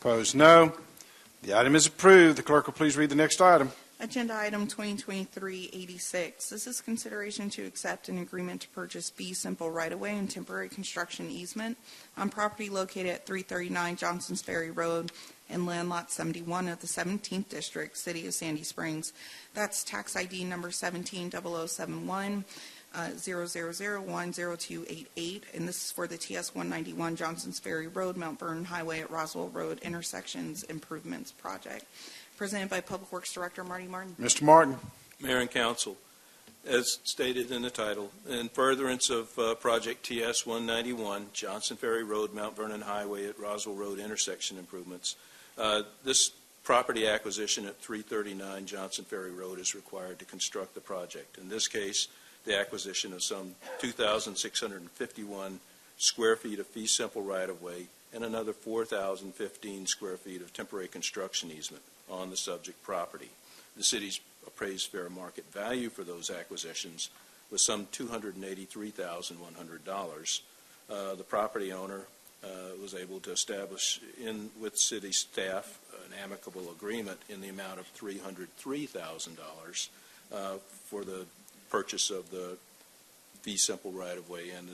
Opposed, no. The item is approved. The clerk will please read the next item. Agenda item 2023-86. This is consideration to accept an agreement to purchase B Simple right-of-way and temporary construction easement on property located at 339 Johnson's Ferry Road in Land Lot 71 of the 17th District, City of Sandy Springs. That's tax ID number 170071. 000010288, and this is for the TS 191 Johnson's Ferry Road, Mount Vernon Highway at Roswell Road Intersections Improvements Project. Presented by Public Works Director Marty Martin. Mr. Martin. Mayor and Council, as stated in the title, in furtherance of Project TS 191, Johnson Ferry Road, Mount Vernon Highway at Roswell Road Intersection Improvements, this property acquisition at 339 Johnson Ferry Road is required to construct the project. In this case, the acquisition of some 2,651 square feet of fee simple right-of-way and another 4,015 square feet of temporary construction easement on the subject property. The city's appraised fair market value for those acquisitions was some $283,100. The property owner was able to establish with city staff an amicable agreement in the amount of $303,000 for the purchase of the fee simple right-of-way and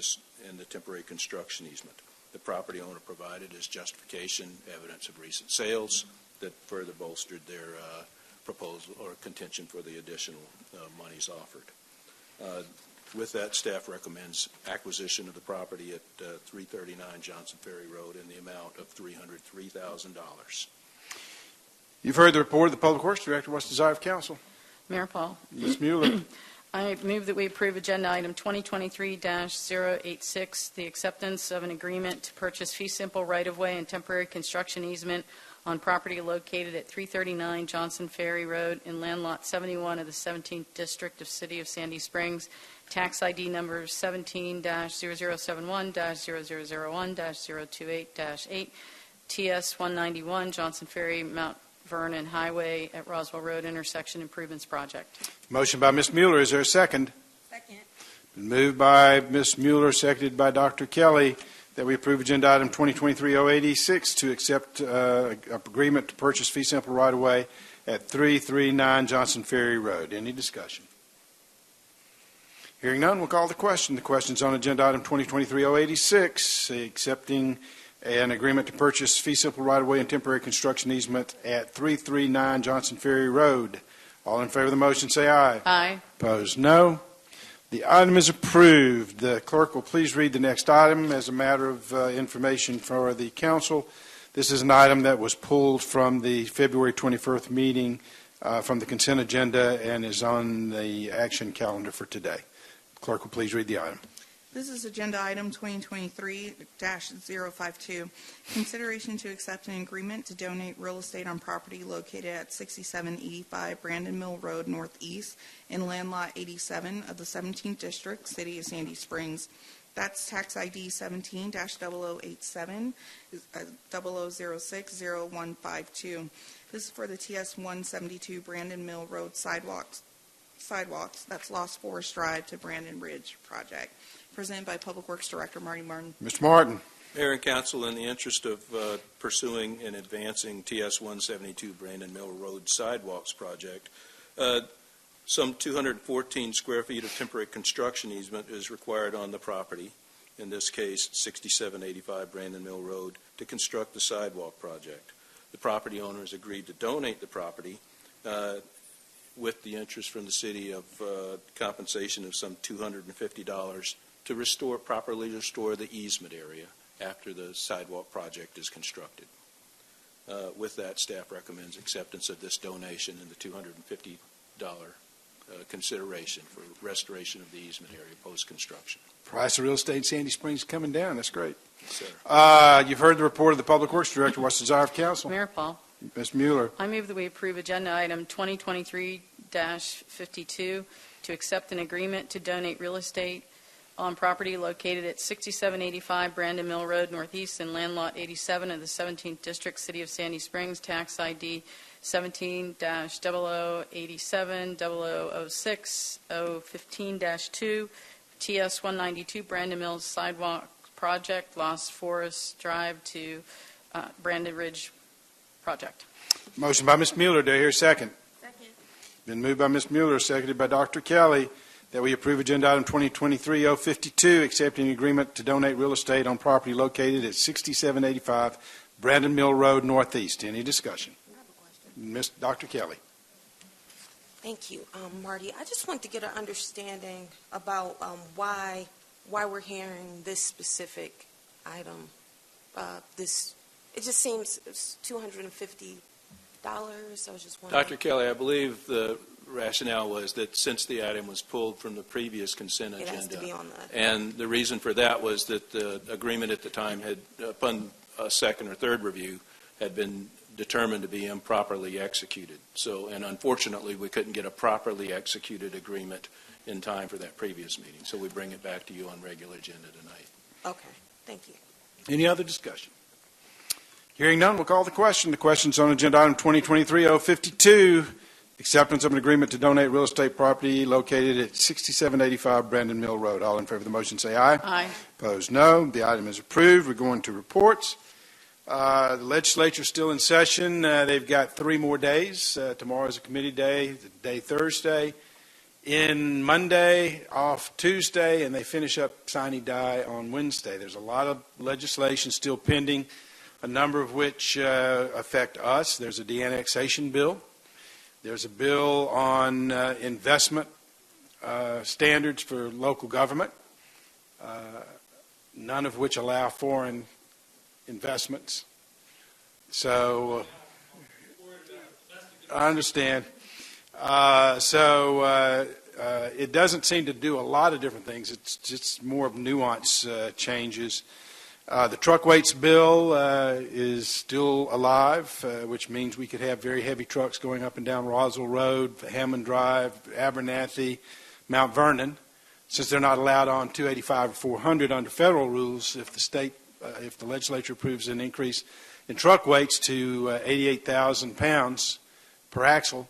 the temporary construction easement. The property owner provided as justification evidence of recent sales that further bolstered their proposal or contention for the additional monies offered. With that, staff recommends acquisition of the property at 339 Johnson Ferry Road in the amount of $303,000. You've heard the report of the Public Works Director. What's the desire of council? Mayor Paul. Ms. Mueller. I move that we approve agenda item 2023-086, the acceptance of an agreement to purchase fee simple right-of-way and temporary construction easement on property located at 339 Johnson Ferry Road in Land Lot 71 of the 17th District of City of Sandy Springs, tax ID number 17-0071-0001-028-8, TS 191 Johnson Ferry Mount Vernon Highway at Roswell Road Intersection Improvements Project. Motion by Ms. Mueller. Is there a second? Second. Been moved by Ms. Mueller, seconded by Dr. Kelly, that we approve agenda item 2023-086 to accept agreement to purchase fee simple right-of-way at 339 Johnson Ferry Road. Any discussion? Hearing none, we'll call the question. The question's on agenda item 2023-086, accepting an agreement to purchase fee simple right-of-way and temporary construction easement at 339 Johnson Ferry Road. All in favor of the motion, say aye. Aye. Opposed, no. The item is approved. The clerk will please read the next item as a matter of information for the council. This is an item that was pulled from the February 21st meeting from the consent agenda and is on the action calendar for today. The clerk will please read the item. This is agenda item 2023-052. Consideration to accept an agreement to donate real estate on property located at 6785 Brandon Mill Road Northeast in Land Lot 87 of the 17th District, City of Sandy Springs. That's tax ID 17-0087 00060152. This is for the TS 172 Brandon Mill Road sidewalks. That's Lost Forest Drive to Brandon Ridge project. Presented by Public Works Director Marty Martin. Mr. Martin. Mayor and Council, in the interest of pursuing and advancing TS 172 Brandon Mill Road Sidewalks project, some 214 square feet of temporary construction easement is required on the property, in this case 6785 Brandon Mill Road, to construct the sidewalk project. The property owner has agreed to donate the property with the interest from the city of compensation of some $250 to properly restore the easement area after the sidewalk project is constructed. With that, staff recommends acceptance of this donation and the $250 consideration for restoration of the easement area post-construction. Price of real estate in Sandy Springs coming down. That's great. Yes, sir. You've heard the report of the Public Works Director. What's the desire of council? Mayor Paul. Ms. Mueller. I move that we approve agenda item 2023-053, 20-52 to accept an agreement to donate real estate on property located at 6785 Brandon Mill Road Northeast in Land Lot 87 of the 17th District, City of Sandy Springs, tax ID 17-0087-0006-015-2, TS 192 Brandon Mills Sidewalk Project, Lost Forest Drive to Brandon Ridge Project. Motion by Ms. Mueller. Do I hear a second? Second. Been moved by Ms. Mueller, seconded by Dr. Kelly, that we approve agenda item 2023-052, accepting an agreement to donate real estate on property located at 6785 Brandon Mill Road Northeast. Any discussion? Ms. Dr. Kelly. Thank you, Marty. I just want to get an understanding about why we're hearing this specific item. It just seems it's $250. I was just wondering. Dr. Kelly, I believe the rationale was that since the item was pulled from the previous consent agenda, it has to be on that. And the reason for that was that the agreement at the time had, upon a second or third review, had been determined to be improperly executed. So, and unfortunately, we couldn't get a properly executed agreement in time for that previous meeting. So we bring it back to you on regular agenda tonight. Okay, thank you. Any other discussion? Hearing none, we'll call the question. The question's on agenda item 2023-052, acceptance of an agreement to donate real estate property located at 6785 Brandon Mill Road. All in favor of the motion say aye. Aye. Opposed, no. The item is approved. We're going to reports. The legislature's still in session. They've got 3 more days. Tomorrow is a committee day, the day Thursday. In Monday, off Tuesday, and they finish up sine die on Wednesday. There's a lot of legislation still pending, a number of which affect us. There's a de-annexation bill. There's a bill on investment standards for local government, none of which allow foreign investments. So I understand. It doesn't seem to do a lot of different things. It's just more of nuance changes. The truck weights bill is still alive, which means we could have very heavy trucks going up and down Roswell Road, Hammond Drive, Abernathy, Mount Vernon, since they're not allowed on 285 or 400 under federal rules. If the legislature approves an increase in truck weights to 88,000 pounds per axle,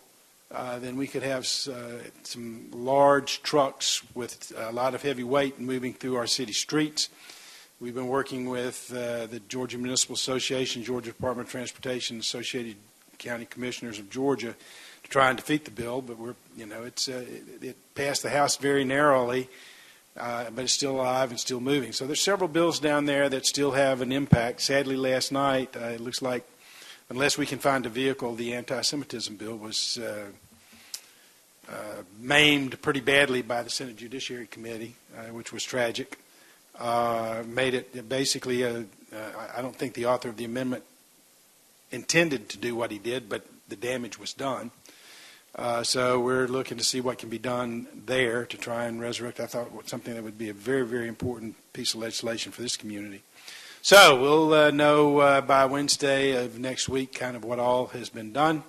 then we could have some large trucks with a lot of heavy weight moving through our city streets. We've been working with the Georgia Municipal Association, Georgia Department of Transportation, Associated County Commissioners of Georgia to try and defeat the bill, but it passed the House very narrowly, but it's still alive and still moving. So there's several bills down there that still have an impact. Sadly, last night, it looks like, unless we can find a vehicle, the anti-Semitism bill was maimed pretty badly by the Senate Judiciary Committee, which was tragic. Made it basically, I don't think the author of the amendment intended to do what he did, but the damage was done. So we're looking to see what can be done there to try and resurrect, I thought, something that would be a very, very important piece of legislation for this community. So we'll know by Wednesday of next week kind of what all has been done,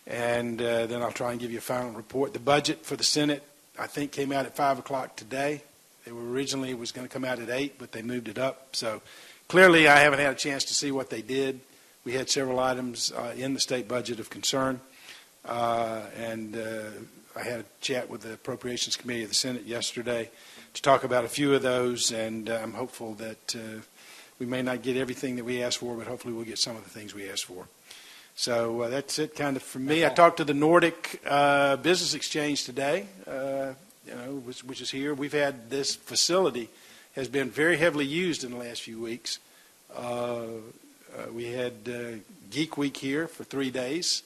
and then I'll try and give you a final report. The budget for the Senate, I think, came out at 5 o'clock today. It originally was going to come out at 8, but they moved it up. So clearly I haven't had a chance to see what they did. We had several items in the state budget of concern, and I had a chat with the Appropriations Committee of the Senate yesterday to talk about a few of those, and I'm hopeful that we may not get everything that we asked for, but hopefully we'll get some of the things we asked for. So that's it kind of for me. I talked to the Nordic Business Exchange today, which is here. We've had this facility has been very heavily used in the last few weeks. We had Geek Week here for 3 days.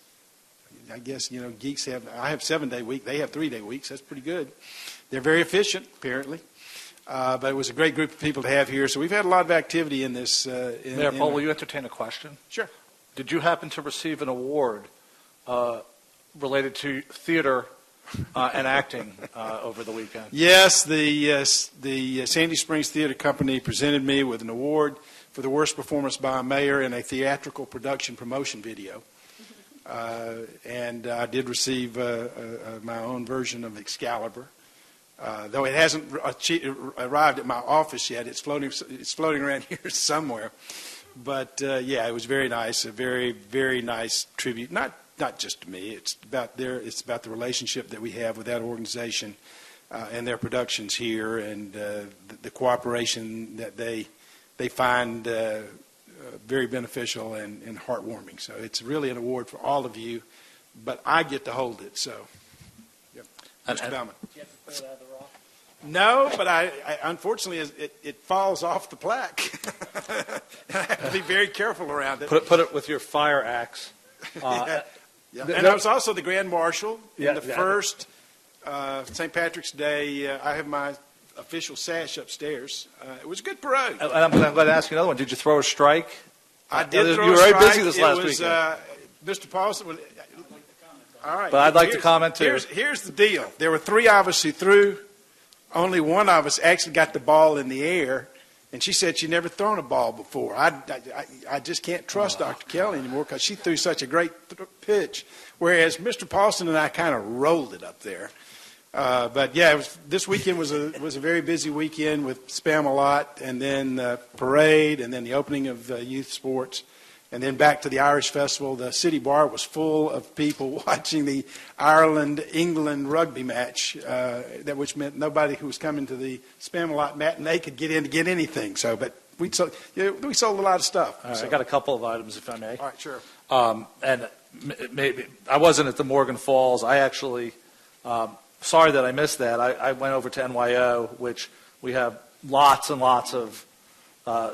I guess, geeks I have 7-day week. They have 3-day weeks. That's pretty good. They're very efficient, apparently. But it was a great group of people to have here. So we've had a lot of activity in this. Mayor Paul, will you entertain a question? Sure. Did you happen to receive an award related to theater and acting over the weekend? Yes, the Sandy Springs Theater Company presented me with an award for the worst performance by a mayor in a theatrical production promotion video. And I did receive my own version of Excalibur. Though it hasn't arrived at my office yet, it's floating around here somewhere. But yeah, it was very nice, a very, very nice tribute. Not just to me. It's about the relationship that we have with that organization and their productions here, and the cooperation that they find very beneficial and heartwarming. So it's really an award for all of you, but I get to hold it. So, yep. Mr. Baumann. No, but I unfortunately it falls off the plaque. I have to be very careful around it. Put it with your fire axe. Yeah. And I was also the Grand Marshal in the first St. Patrick's Day. I have my official sash upstairs. It was a good parade. And I'm going to ask you another one. Did you throw a strike? I did throw you a were strike. very busy this last weekend. Mr. Paulson. All right. But I'd like to comment too. Here's the deal. There were three of us who threw. Only one of us actually got the ball in the air, and she said she'd never thrown a ball before. I just can't trust Dr. Kelly anymore because she threw such a great pitch, whereas Mr. Paulson and I kind of rolled it up there. But yeah, this weekend was a very busy weekend with Spam-A-Lot, and then parade, and then the opening of youth sports, and then back to the Irish Festival. The city bar was full of people watching the Ireland-England rugby match, which meant nobody who was coming to the Spam-A-Lot matinee could get in to get anything. So, but we sold a lot of stuff. All right, I got a couple of items, if I may. All right, sure. And maybe I wasn't at the Morgan Falls. I actually, sorry that I missed that. I went over to NYO, which we have lots and lots of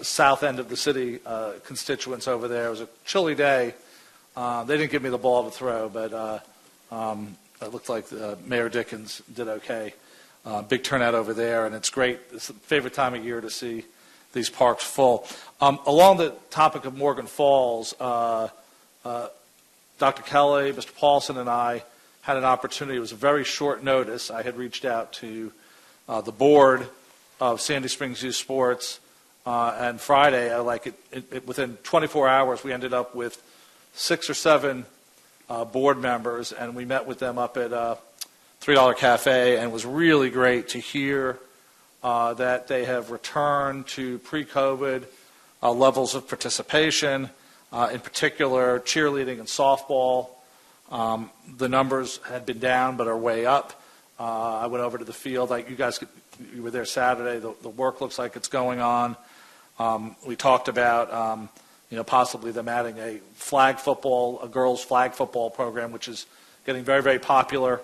south end of the city constituents over there. It was a chilly day. They didn't give me the ball to throw, but it looked like Mayor Dickens did okay. Big turnout over there, and it's great. It's the favorite time of year to see these parks full. Along the topic of Morgan Falls, Dr. Kelly, Mr. Paulson, and I had an opportunity. It was a very short notice. I had reached out to the board of Sandy Springs Youth Sports, and Friday, within 24 hours, we ended up with 6 or 7 board members, and we met with them up at $3 Cafe, and it was really great to hear that they have returned to pre-COVID levels of participation, in particular cheerleading and softball. The numbers had been down but are way up. I went over to the field. You were there Saturday. The work looks like it's going on. We talked about possibly them adding a girls flag football program, which is getting very, very popular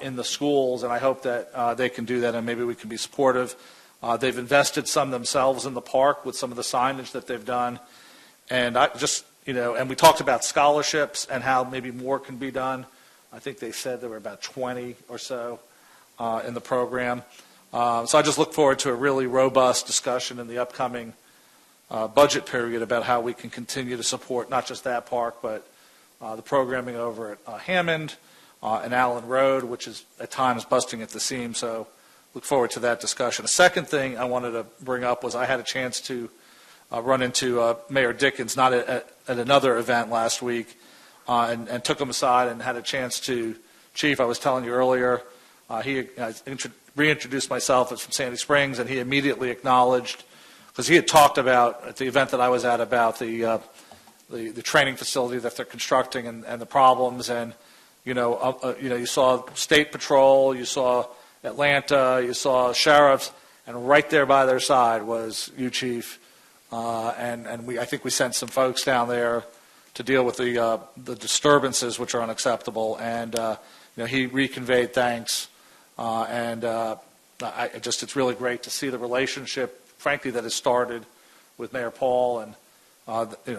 in the schools, and I hope that they can do that, and maybe we can be supportive. They've invested some themselves in the park with some of the signage that they've done, and and we talked about scholarships and how maybe more can be done. I think they said there were about 20 or so in the program. So I just look forward to a really robust discussion in the upcoming budget period about how we can continue to support not just that park, but the programming over at Hammond and Allen Road, which is at times busting at the seams. So look forward to that discussion. The second thing I wanted to bring up was I had a chance to run into Mayor Dickens, not at another event last week, and took him aside and had a chance to, Chief, I was telling you earlier, he reintroduced myself as from Sandy Springs, and he immediately acknowledged, because he had talked about at the event that I was at about the training facility that they're constructing and the problems, and you saw State Patrol, you saw Atlanta, you saw sheriffs, and right there by their side was you, Chief, and I think we sent some folks down there to deal with the disturbances, which are unacceptable, and he reconveyed thanks. It's really great to see the relationship, frankly, that has started with Mayor Paul, and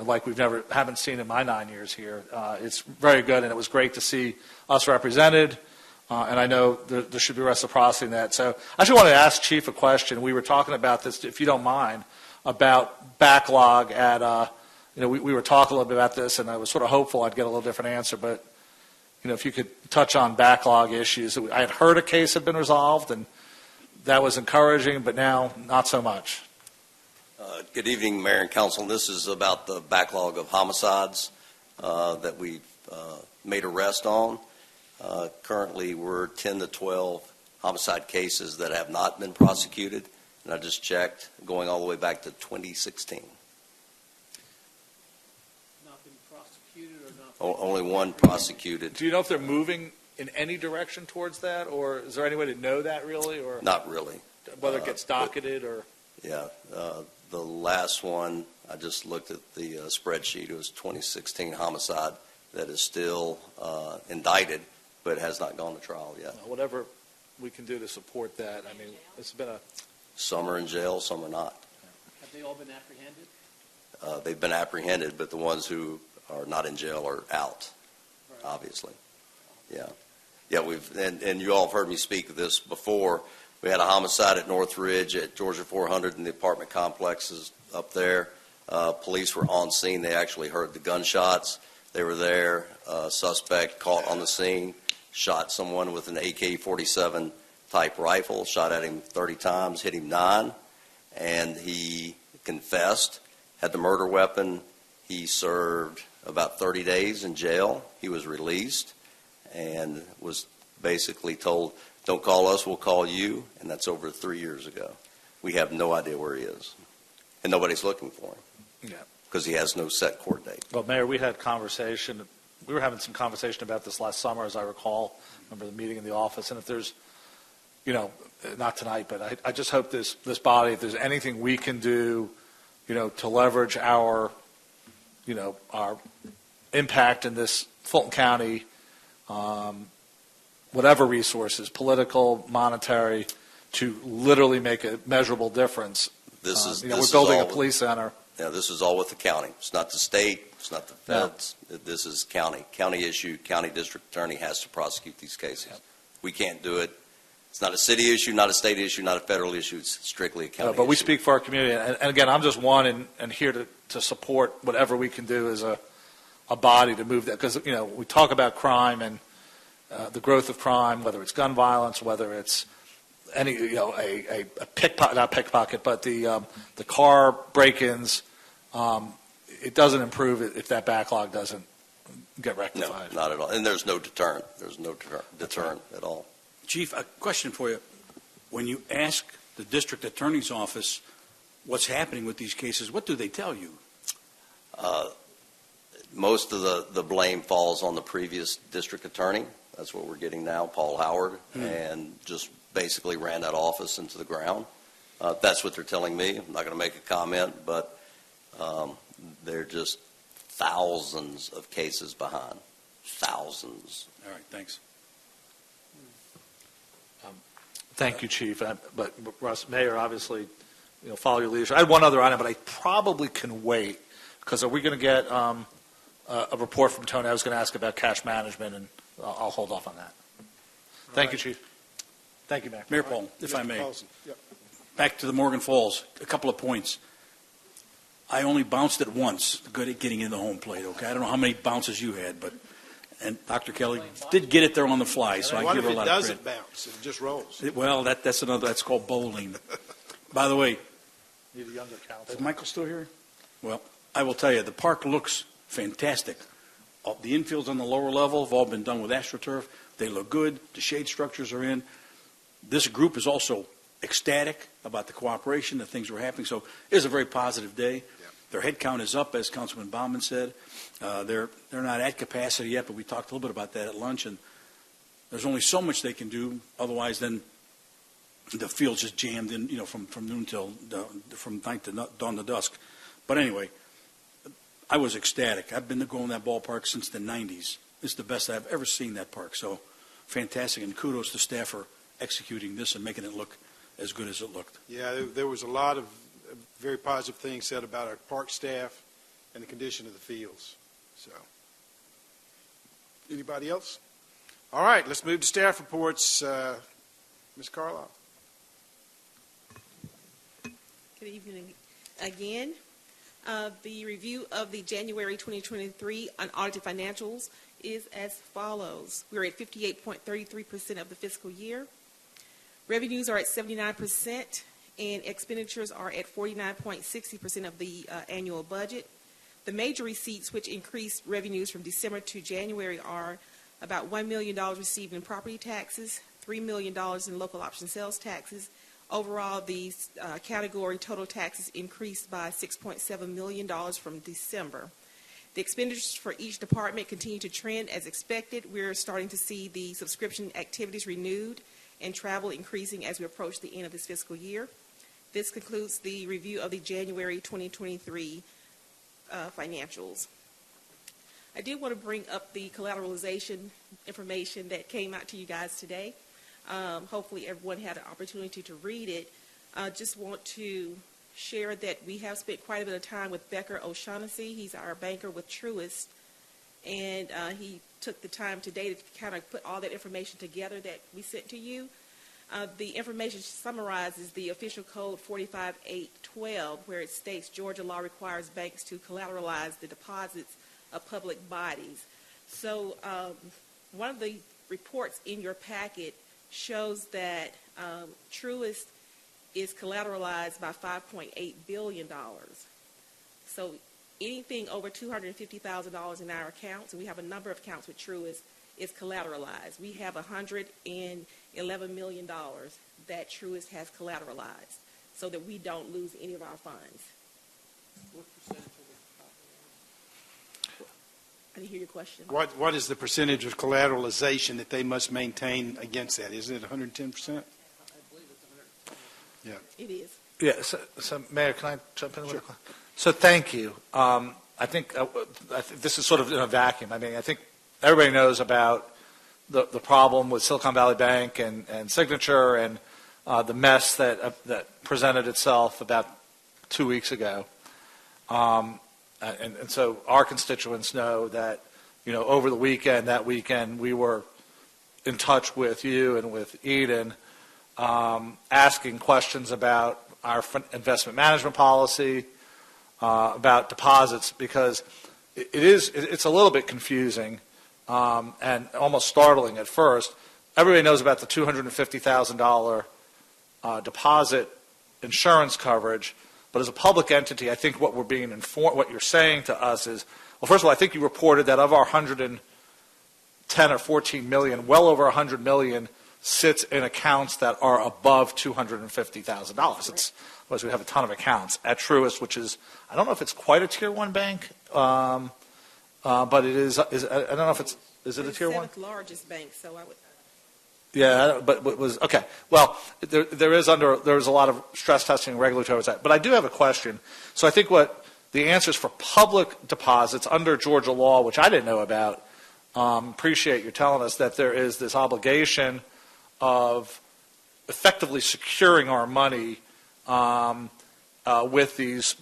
like haven't seen in my 9 years here. It's very good, and it was great to see us represented, and I know there should be reciprocity in that. So I actually want to ask Chief a question. We were talking about this, if you don't mind, about backlog at, we were talking a little bit about this, and I was sort of hopeful I'd get a little different answer, but if you could touch on backlog issues. I had heard a case had been resolved, and that was encouraging, but now not so much. Good evening, Mayor and Council. This is about the backlog of homicides that we made arrest on. Currently, we're 10 to 12 homicide cases that have not been prosecuted, and I just checked, going all the way back to 2016. Not been prosecuted or not? Only one prosecuted. Do you know if they're moving in any direction towards that, or is there any way to know that really, or Not really. whether it gets docketed or? Yeah, the last one, I just looked at the spreadsheet. It was 2016 homicide that is still indicted, but has not gone to trial yet. Whatever we can do to support that. I mean, it's been a. Some are in jail, some are not. Have they all been apprehended? They've been apprehended, but the ones who are not in jail are out, obviously. Yeah. Yeah, and you all have heard me speak of this before. We had a homicide at Northridge at Georgia 400 in the apartment complexes up there. Police were on scene. They actually heard the gunshots. They were there. Suspect caught on the scene, shot someone with an AK-47 type rifle, shot at him 30 times, hit him 9, and he confessed, had the murder weapon. He served about 30 days in jail. He was released and was basically told, don't call us, we'll call you, and that's over 3 years ago. We have no idea where he is, and nobody's looking for him because he has no set court date. Well, Mayor, we had conversation. We were having some conversation about this last summer, as I recall. Remember the meeting in the office, and if there's, not tonight, but I just hope this body, if there's anything we can do, to leverage our impact in this Fulton County, whatever resources, political, monetary, to literally make a measurable difference. We're building a police center. Yeah, this is all with the county. It's not the state. It's not the feds. This is county. County issue. County district attorney has to prosecute these cases. We can't do it. It's not a city issue, not a state issue, not a federal issue. It's strictly a county issue. But we speak for our community. And again, I'm just one and here to support whatever we can do as a body to move that. Because, we talk about crime and the growth of crime, whether it's gun violence, whether it's any, a pickpocket, not pickpocket, but the car break-ins, it doesn't improve if that backlog doesn't get rectified. No, not at all. And there's no deterrent. There's no deterrent at all. Chief, a question for you. When you ask the district attorney's office what's happening with these cases, what do they tell you? Most of the blame falls on the previous district attorney. That's what we're getting now, Paul Howard, and just basically ran that office into the ground. That's what they're telling me. I'm not going to make a comment, but they're just thousands of cases behind. Thousands. All right, thanks. Thank you, Chief. But Russ, Mayor, obviously, follow your leadership. I had one other item, but I probably can wait, because are we going to get a report from Tony? I was going to ask about cash management, and I'll hold off on that. Thank you, Chief. Thank you, Mayor. Mayor Paul, if I may. Yep. Back to the Morgan Falls, a couple of points. I only bounced it once, good at getting in the home plate, okay? I don't know how many bounces you had, and Dr. Kelly did get it there on the fly, so I give her a lot of credit. What if it doesn't bounce? It just rolls. Well, that's called bowling. By the way, Need a younger counsel. is Michael still here? Well, I will tell you, the park looks fantastic. The infields on the lower level have all been done with AstroTurf. They look good. The shade structures are in. This group is also ecstatic about the cooperation, the things were happening. So it is a very positive day. Yeah. Their head count is up, as Councilman Baumann said. They're not at capacity yet, but we talked a little bit about that at lunch. And there's only so much they can do. Otherwise, then the field's just jammed in, from noon till from night to dawn to dusk. But anyway, I was ecstatic. I've been going to that ballpark since the 90s. It's the best I've ever seen that park. So fantastic, and kudos to staff for executing this and making it look as good as it looked. Yeah, there was a lot of very positive things said about our park staff and the condition of the fields. So, anybody else? All right, let's move to staff reports. Ms. Carlisle. Good evening again. The review of the January 2023 unaudited financials is as follows. We're at 58.33% of the fiscal year. Revenues are at 79%, and expenditures are at 49.60% of the annual budget. The major receipts which increased revenues from December to January are about $1 million received in property taxes, $3 million in local option sales taxes. Overall, these category total taxes increased by $6.7 million from December. The expenditures for each department continue to trend as expected. We're starting to see the subscription activities renewed and travel increasing as we approach the end of this fiscal year. This concludes the review of the January 2023 financials. I did want to bring up the collateralization information that came out to you guys today. Hopefully everyone had an opportunity to read it. Just want to share that we have spent quite a bit of time with Becker O'Shaughnessy. He's our banker with Truist, and he took the time today to kind of put all that information together that we sent to you. The information summarizes the official code 45812, where it states Georgia law requires banks to collateralize the deposits of public bodies. So one of the reports in your packet shows that Truist is collateralized by $5.8 billion. So anything over $250,000 in our accounts, and we have a number of accounts with Truist, is collateralized. We have $111 million that Truist has collateralized so that we don't lose any of our funds. What percentage of I didn't hear your question. What is the percentage of collateralization that they must maintain against that? Is it 110%? Yeah. It is. Yeah, so Mayor, can I jump in? Sure. So thank you. I think this is sort of in a vacuum. I mean, I think everybody knows about the problem with Silicon Valley Bank and Signature and the mess that presented itself about 2 weeks ago. And so our constituents know that, over the weekend, we were in touch with you and with Eden, asking questions about our investment management policy, about deposits, because it's a little bit confusing and almost startling at first. Everybody knows about the $250,000 deposit insurance coverage, but as a public entity, I think what we're being informed, what you're saying to us is, well, first of all, I think you reported that of our 110 or 14 million, well over 100 million sits in accounts that are above $250,000. It's because we have a ton of accounts at Truist, which is, I don't know if it's quite a tier 1 bank, but it is I don't know if is it a tier 1? Seventh largest bank, so I would. Yeah, but it was okay. Well, there is a lot of stress testing and regulatory oversight. But I do have a question. So I think what the answers for public deposits under Georgia law, which I didn't know about, appreciate you telling us that there is this obligation of effectively securing our money with these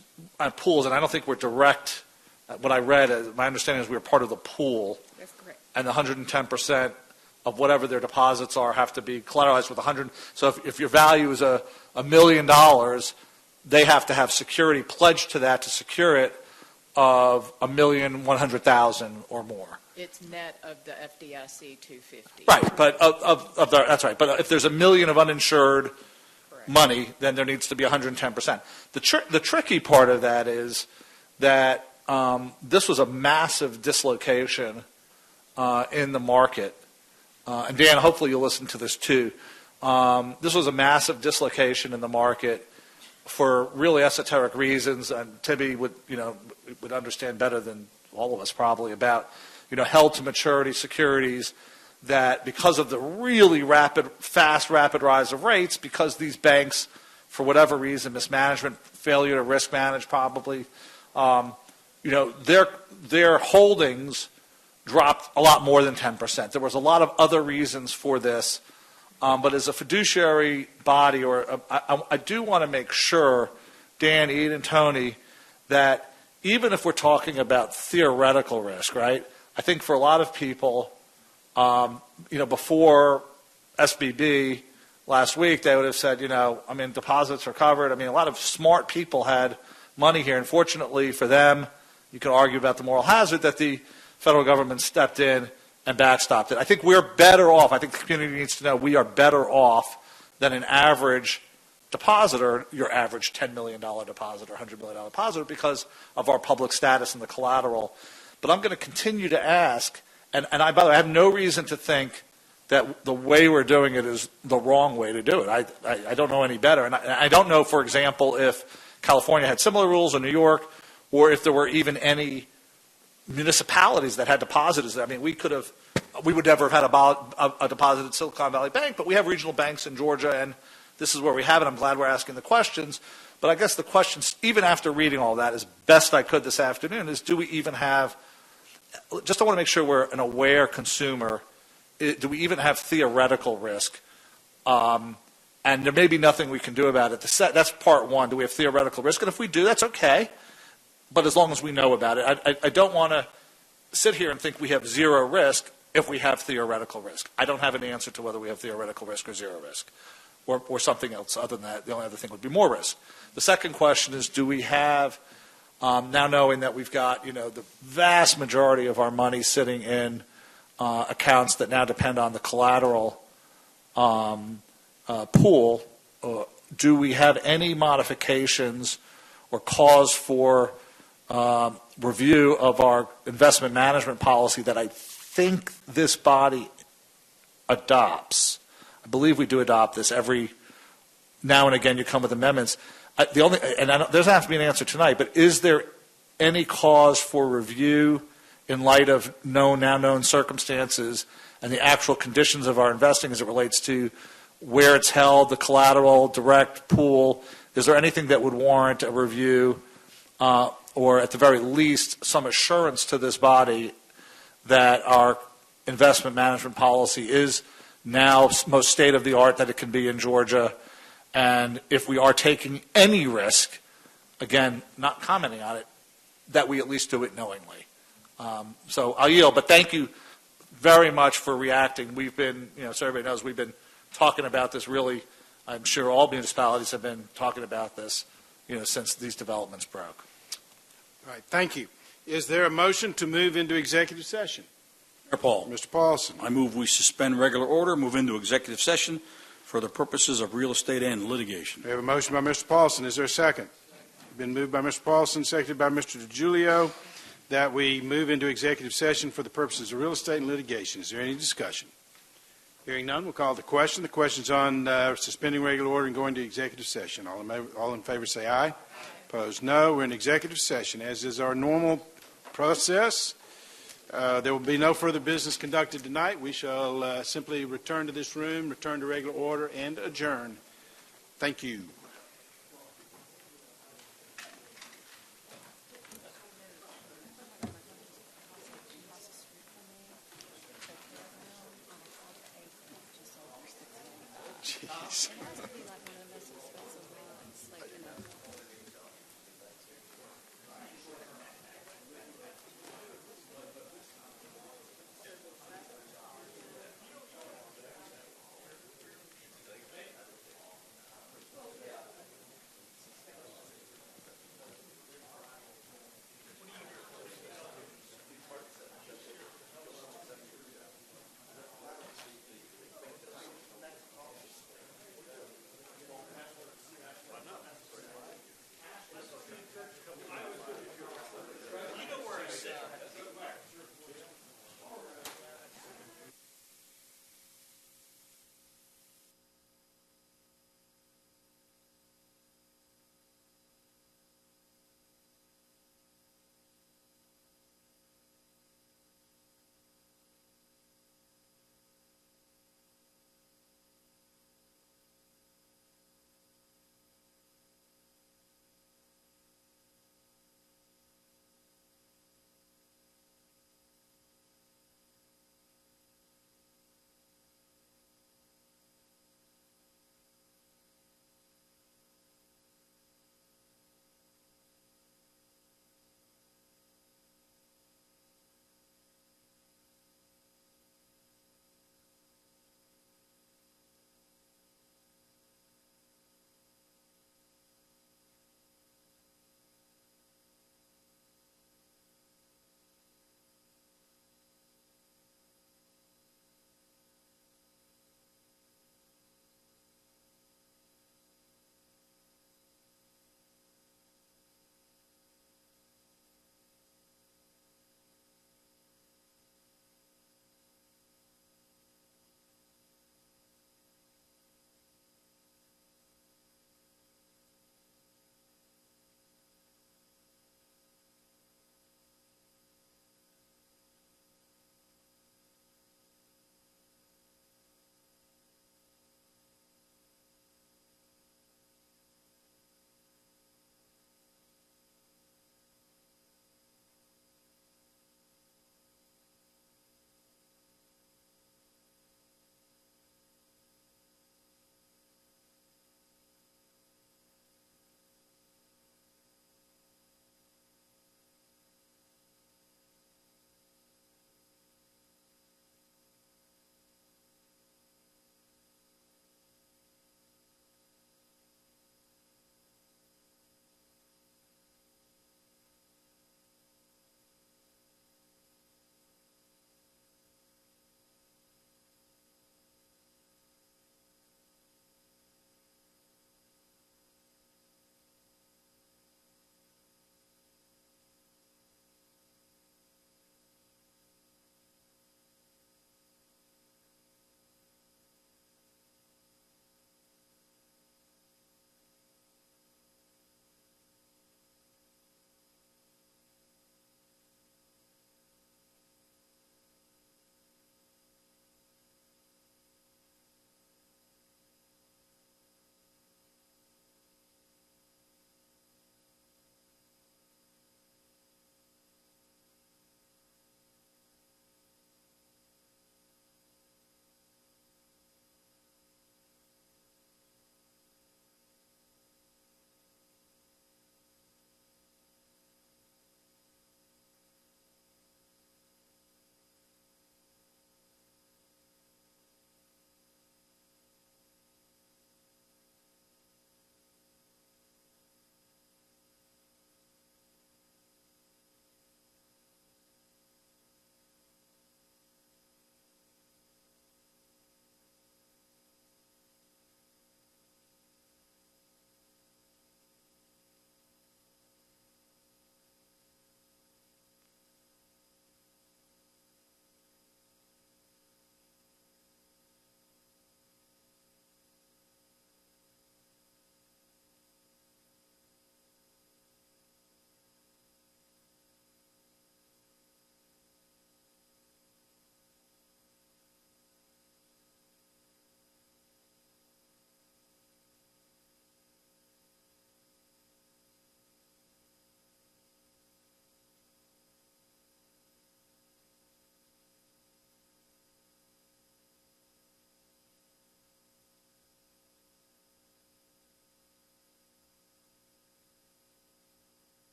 pools. And I don't think we're direct. What I read, my understanding is we were part of the pool. That's correct. And the 110% of whatever their deposits are have to be collateralized with 100. So if your value is $1 million, they have to have security pledged to that to secure it of $1,100,000 or more. It's net of the FDIC 250. Right, but that's right. But if there's $1 million of uninsured money, then there needs to be 110%. The tricky part of that is that this was a massive dislocation in the market. And Dan, hopefully you'll listen to this too. This was a massive dislocation in the market for really esoteric reasons, and Tibby would understand better than all of us probably about held to maturity securities that because of the really rapid rise of rates, because these banks, for whatever reason, mismanagement, failure to risk manage probably, their holdings dropped a lot more than 10%. There was a lot of other reasons for this, but as a fiduciary body, I do want to make sure, Dan, Ed, and Tony, that even if we're talking about theoretical risk, right? I think for a lot of people, before SBB last week, they would have said, deposits are covered. A lot of smart people had money here, and fortunately for them, you can argue about the moral hazard that the federal government stepped in and backstopped it. I think we're better off. I think the community needs to know we are better off than an average depositor your average $10 million deposit or $100 million depositor because of our public status and the collateral. But I'm going to continue to ask, and by the way, I have no reason to think that the way we're doing it is the wrong way to do it. I don't know any better. And I don't know, for example, if California had similar rules or New York, or if there were even any municipalities that had depositors. I mean, we would never have had a deposit at Silicon Valley Bank, but we have regional banks in Georgia, and this is where we have it. I'm glad we're asking the questions. But I guess the questions, even after reading all that as best I could this afternoon, is do we even have, just I want to make sure we're an aware consumer, do we even have theoretical risk? And there may be nothing we can do about it. That's part one. Do we have theoretical risk? And if we do, that's okay. But as long as we know about it. I don't want to sit here and think we have zero risk if we have theoretical risk. I don't have an answer to whether we have theoretical risk or zero risk. Or something else other than that. The only other thing would be more risk. The second question is, do we have, now knowing that we've got, the vast majority of our money sitting in accounts that now depend on the collateral pool, do we have any modifications or cause for review of our investment management policy that I think this body adopts? I believe we do adopt this every now and again. You come with amendments. There doesn't have to be an answer tonight, but is there any cause for review in light of now known circumstances and the actual conditions of our investing as it relates to where it's held, the collateral, direct pool? Is there anything that would warrant a review or at the very least some assurance to this body that our investment management policy is now most state-of-the-art that it can be in Georgia, and if we are taking any risk, again, not commenting on it, that we at least do it knowingly. So I'll yield, but thank you very much for reacting. We've been, so everybody knows, we've been talking about this really, I'm sure all municipalities have been talking about this, since these developments broke. All right, thank you. Is there a motion to move into executive session? Mayor Paul. Mr. Paulson. I move we suspend regular order, move into executive session for the purposes of real estate and litigation. We have a motion by Mr. Paulson. Is there a second? Been moved by Mr. Paulson, seconded by Mr. DiGiulio, that we move into executive session for the purposes of real estate and litigation. Is there any discussion? Hearing none, we'll call the question. The question's on suspending regular order and going to executive session. All in favor say aye. Opposed, no. We're in executive session. As is our normal process, there will be no further business conducted tonight. We shall simply return to this room, return to regular order, and adjourn. Thank you. Jeez.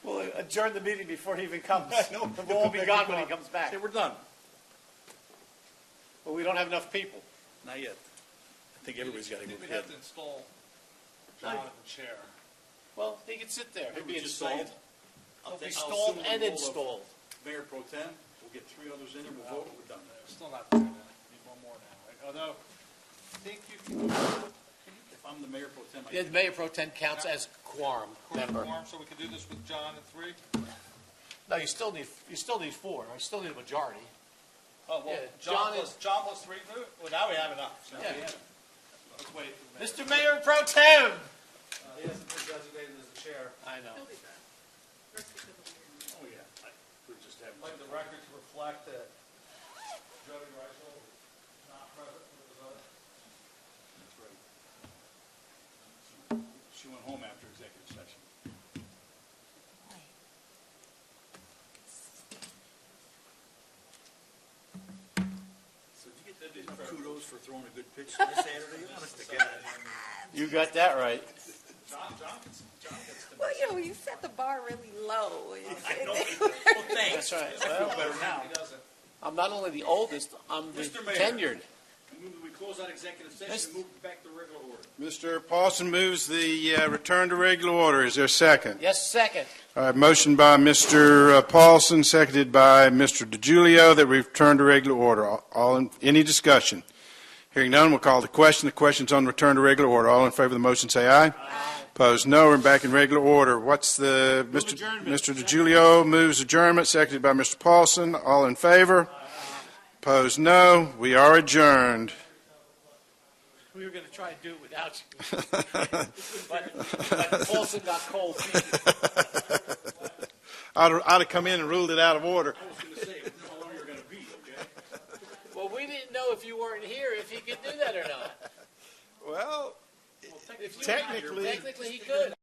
We'll adjourn the meeting before he even comes. No, We'll all be gone when he comes back. Okay, we're done. But we don't have enough people. Not yet. I think everybody's got to go. We'd have to install John in the chair. Well, he can sit there. He'll be Just installed. saying. He'll be I'll stalled assume and the role of installed. Mayor Pro Tem, we'll get 3 others in and we'll vote, we're done. Still not there, need one more now, right? Although, I think you can, If I'm the Mayor Pro Tem, I Yeah, the Mayor Pro Tem counts as quorum member. so we can do this with John and 3? No, you still need 4. I still need a majority. Oh, well, Yeah, John John plus 3, well, now we have enough. So Yeah. Let's wait. Mr. Mayor Pro Tem! He hasn't been designated as the chair. I know. Oh, yeah. We're just having. I'd like the record to reflect that Jody Reichel is not present for the vote. That's right. She went home after executive session. So did you get enough kudos for throwing a good pitch this Saturday? Honest to God. You got that right. John gets the. Well, you set the bar really low. I know. Well, thanks. That's right. I Well, feel better now. I'm not only the oldest, I'm the Mr. Mayor. tenured. I move that we close out executive session and move back to regular order. Mr. Paulson moves the return to regular order. Is there a second? Yes, second. All right, motion by Mr. Paulson, seconded by Mr. DiGiulio, that we return to regular order. Any discussion? Hearing none, we'll call the question. The question's on return to regular order. All in favor of the motion, say aye. Aye. Opposed, no. We're back in regular order. What's the, Mr. DiGiulio moves adjournment, seconded by Mr. Paulson. All in favor? Aye. Opposed, no. We are adjourned. We were going to try and do it without you. but Paulson got cold feet. I'd have come in and ruled it out of order. I was going to say, how long you're going to be, okay? Well, we didn't know if you weren't here if he could do that or not. Well, If you technically. technically he could.